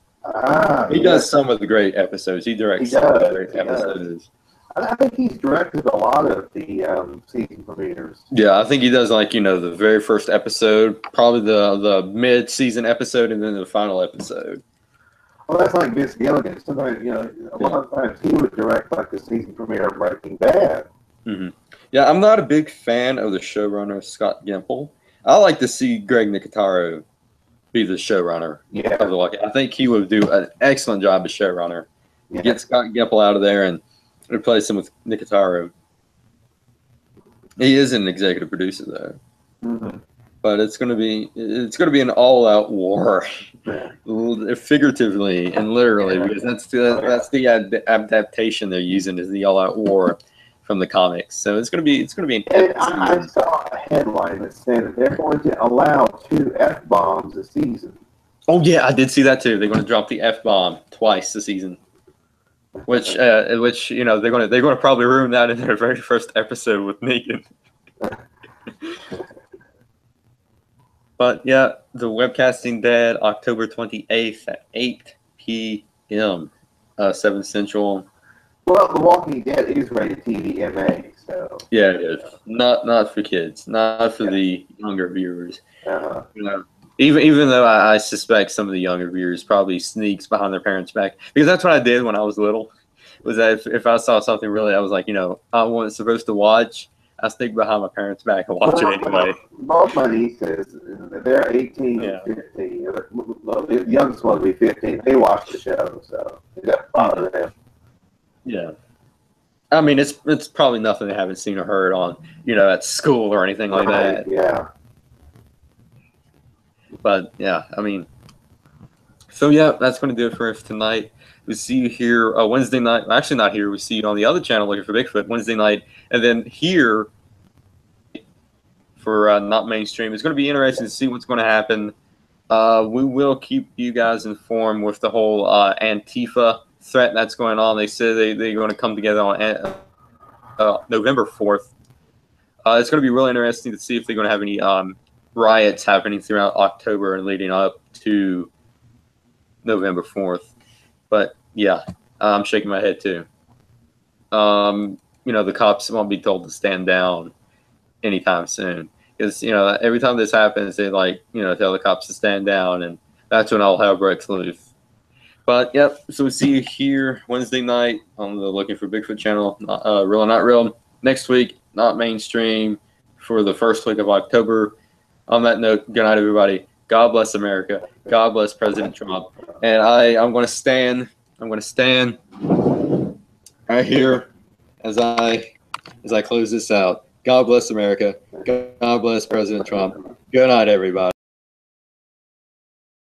He does some of the great episodes. He directs some of the great episodes. I think he's directed a lot of the season premieres. Yeah, I think he does, like, the very first episode, probably the mid-season episode, and then the final episode. Well, that's like Vince Gilligan. Sometimes, a lot of times he would direct like the season premiere of Breaking Bad. Hmm. Yeah, I'm not a big fan of the showrunner Scott Gimple. I like to see Greg Nicotero be the showrunner Yeah. of the Lucky. I think he would do an excellent job as showrunner. Yeah. Get Scott Gimple out of there and replace him with Nicotero. He is an executive producer though. Mm-hmm. But it's gonna be an all-out war, Yeah. figuratively and literally, Yeah. because that's the adaptation they're using is the all-out war from the comics. So it's gonna be an And epic I season. saw a headline that said that they're going to allow 2 F-bombs a season. Oh yeah, I did see that too. They're gonna drop the F-bomb twice this season, which you know they're gonna probably ruin that in their very first episode with Negan. But yeah, the webcasting dead October 28th at 8 p.m. 7 Central. Well, The Walking Dead is rated TV MA, so Yeah, it is. Not for kids, not for the younger viewers. You know, even though I suspect some of the younger viewers probably sneaks behind their parents' back, because that's what I did when I was little. Was that if I saw something really I was like, you know, I wasn't supposed to watch, I sneak behind my parents' back and watch it anyway. Both my nieces, they're 18 Yeah. and 15. The youngest one will be 15. They watch the show, so it doesn't bother them. Yeah. I mean, it's probably nothing they haven't seen or heard on, you know, at school or anything like that. Yeah. But yeah, I mean, so yeah, that's going to do it for us tonight. We see you here Wednesday night. Actually, not here. We see you on the other channel looking for Bigfoot Wednesday night, and then here for Not Mainstream. It's going to be interesting to see what's going to happen. We will keep you guys informed with the whole Antifa threat that's going on. They said they're going to come together on November 4th. It's going to be really interesting to see if they're going to have any riots happening throughout October and leading up to November 4th. But yeah, I'm shaking my head too. You know, the cops won't be told to stand down anytime soon. Because, you know, every time this happens, they tell the cops to stand down, and that's when all hell breaks loose. But yep, so we'll see you here Wednesday night on the Looking for Bigfoot channel, Real or Not Real. Next week, Not Mainstream for the first week of October. On that note, good night, everybody. God bless America. God bless President Trump. And I'm going to stand right here as I close this out. God bless America. God bless President Trump. Good night, everybody.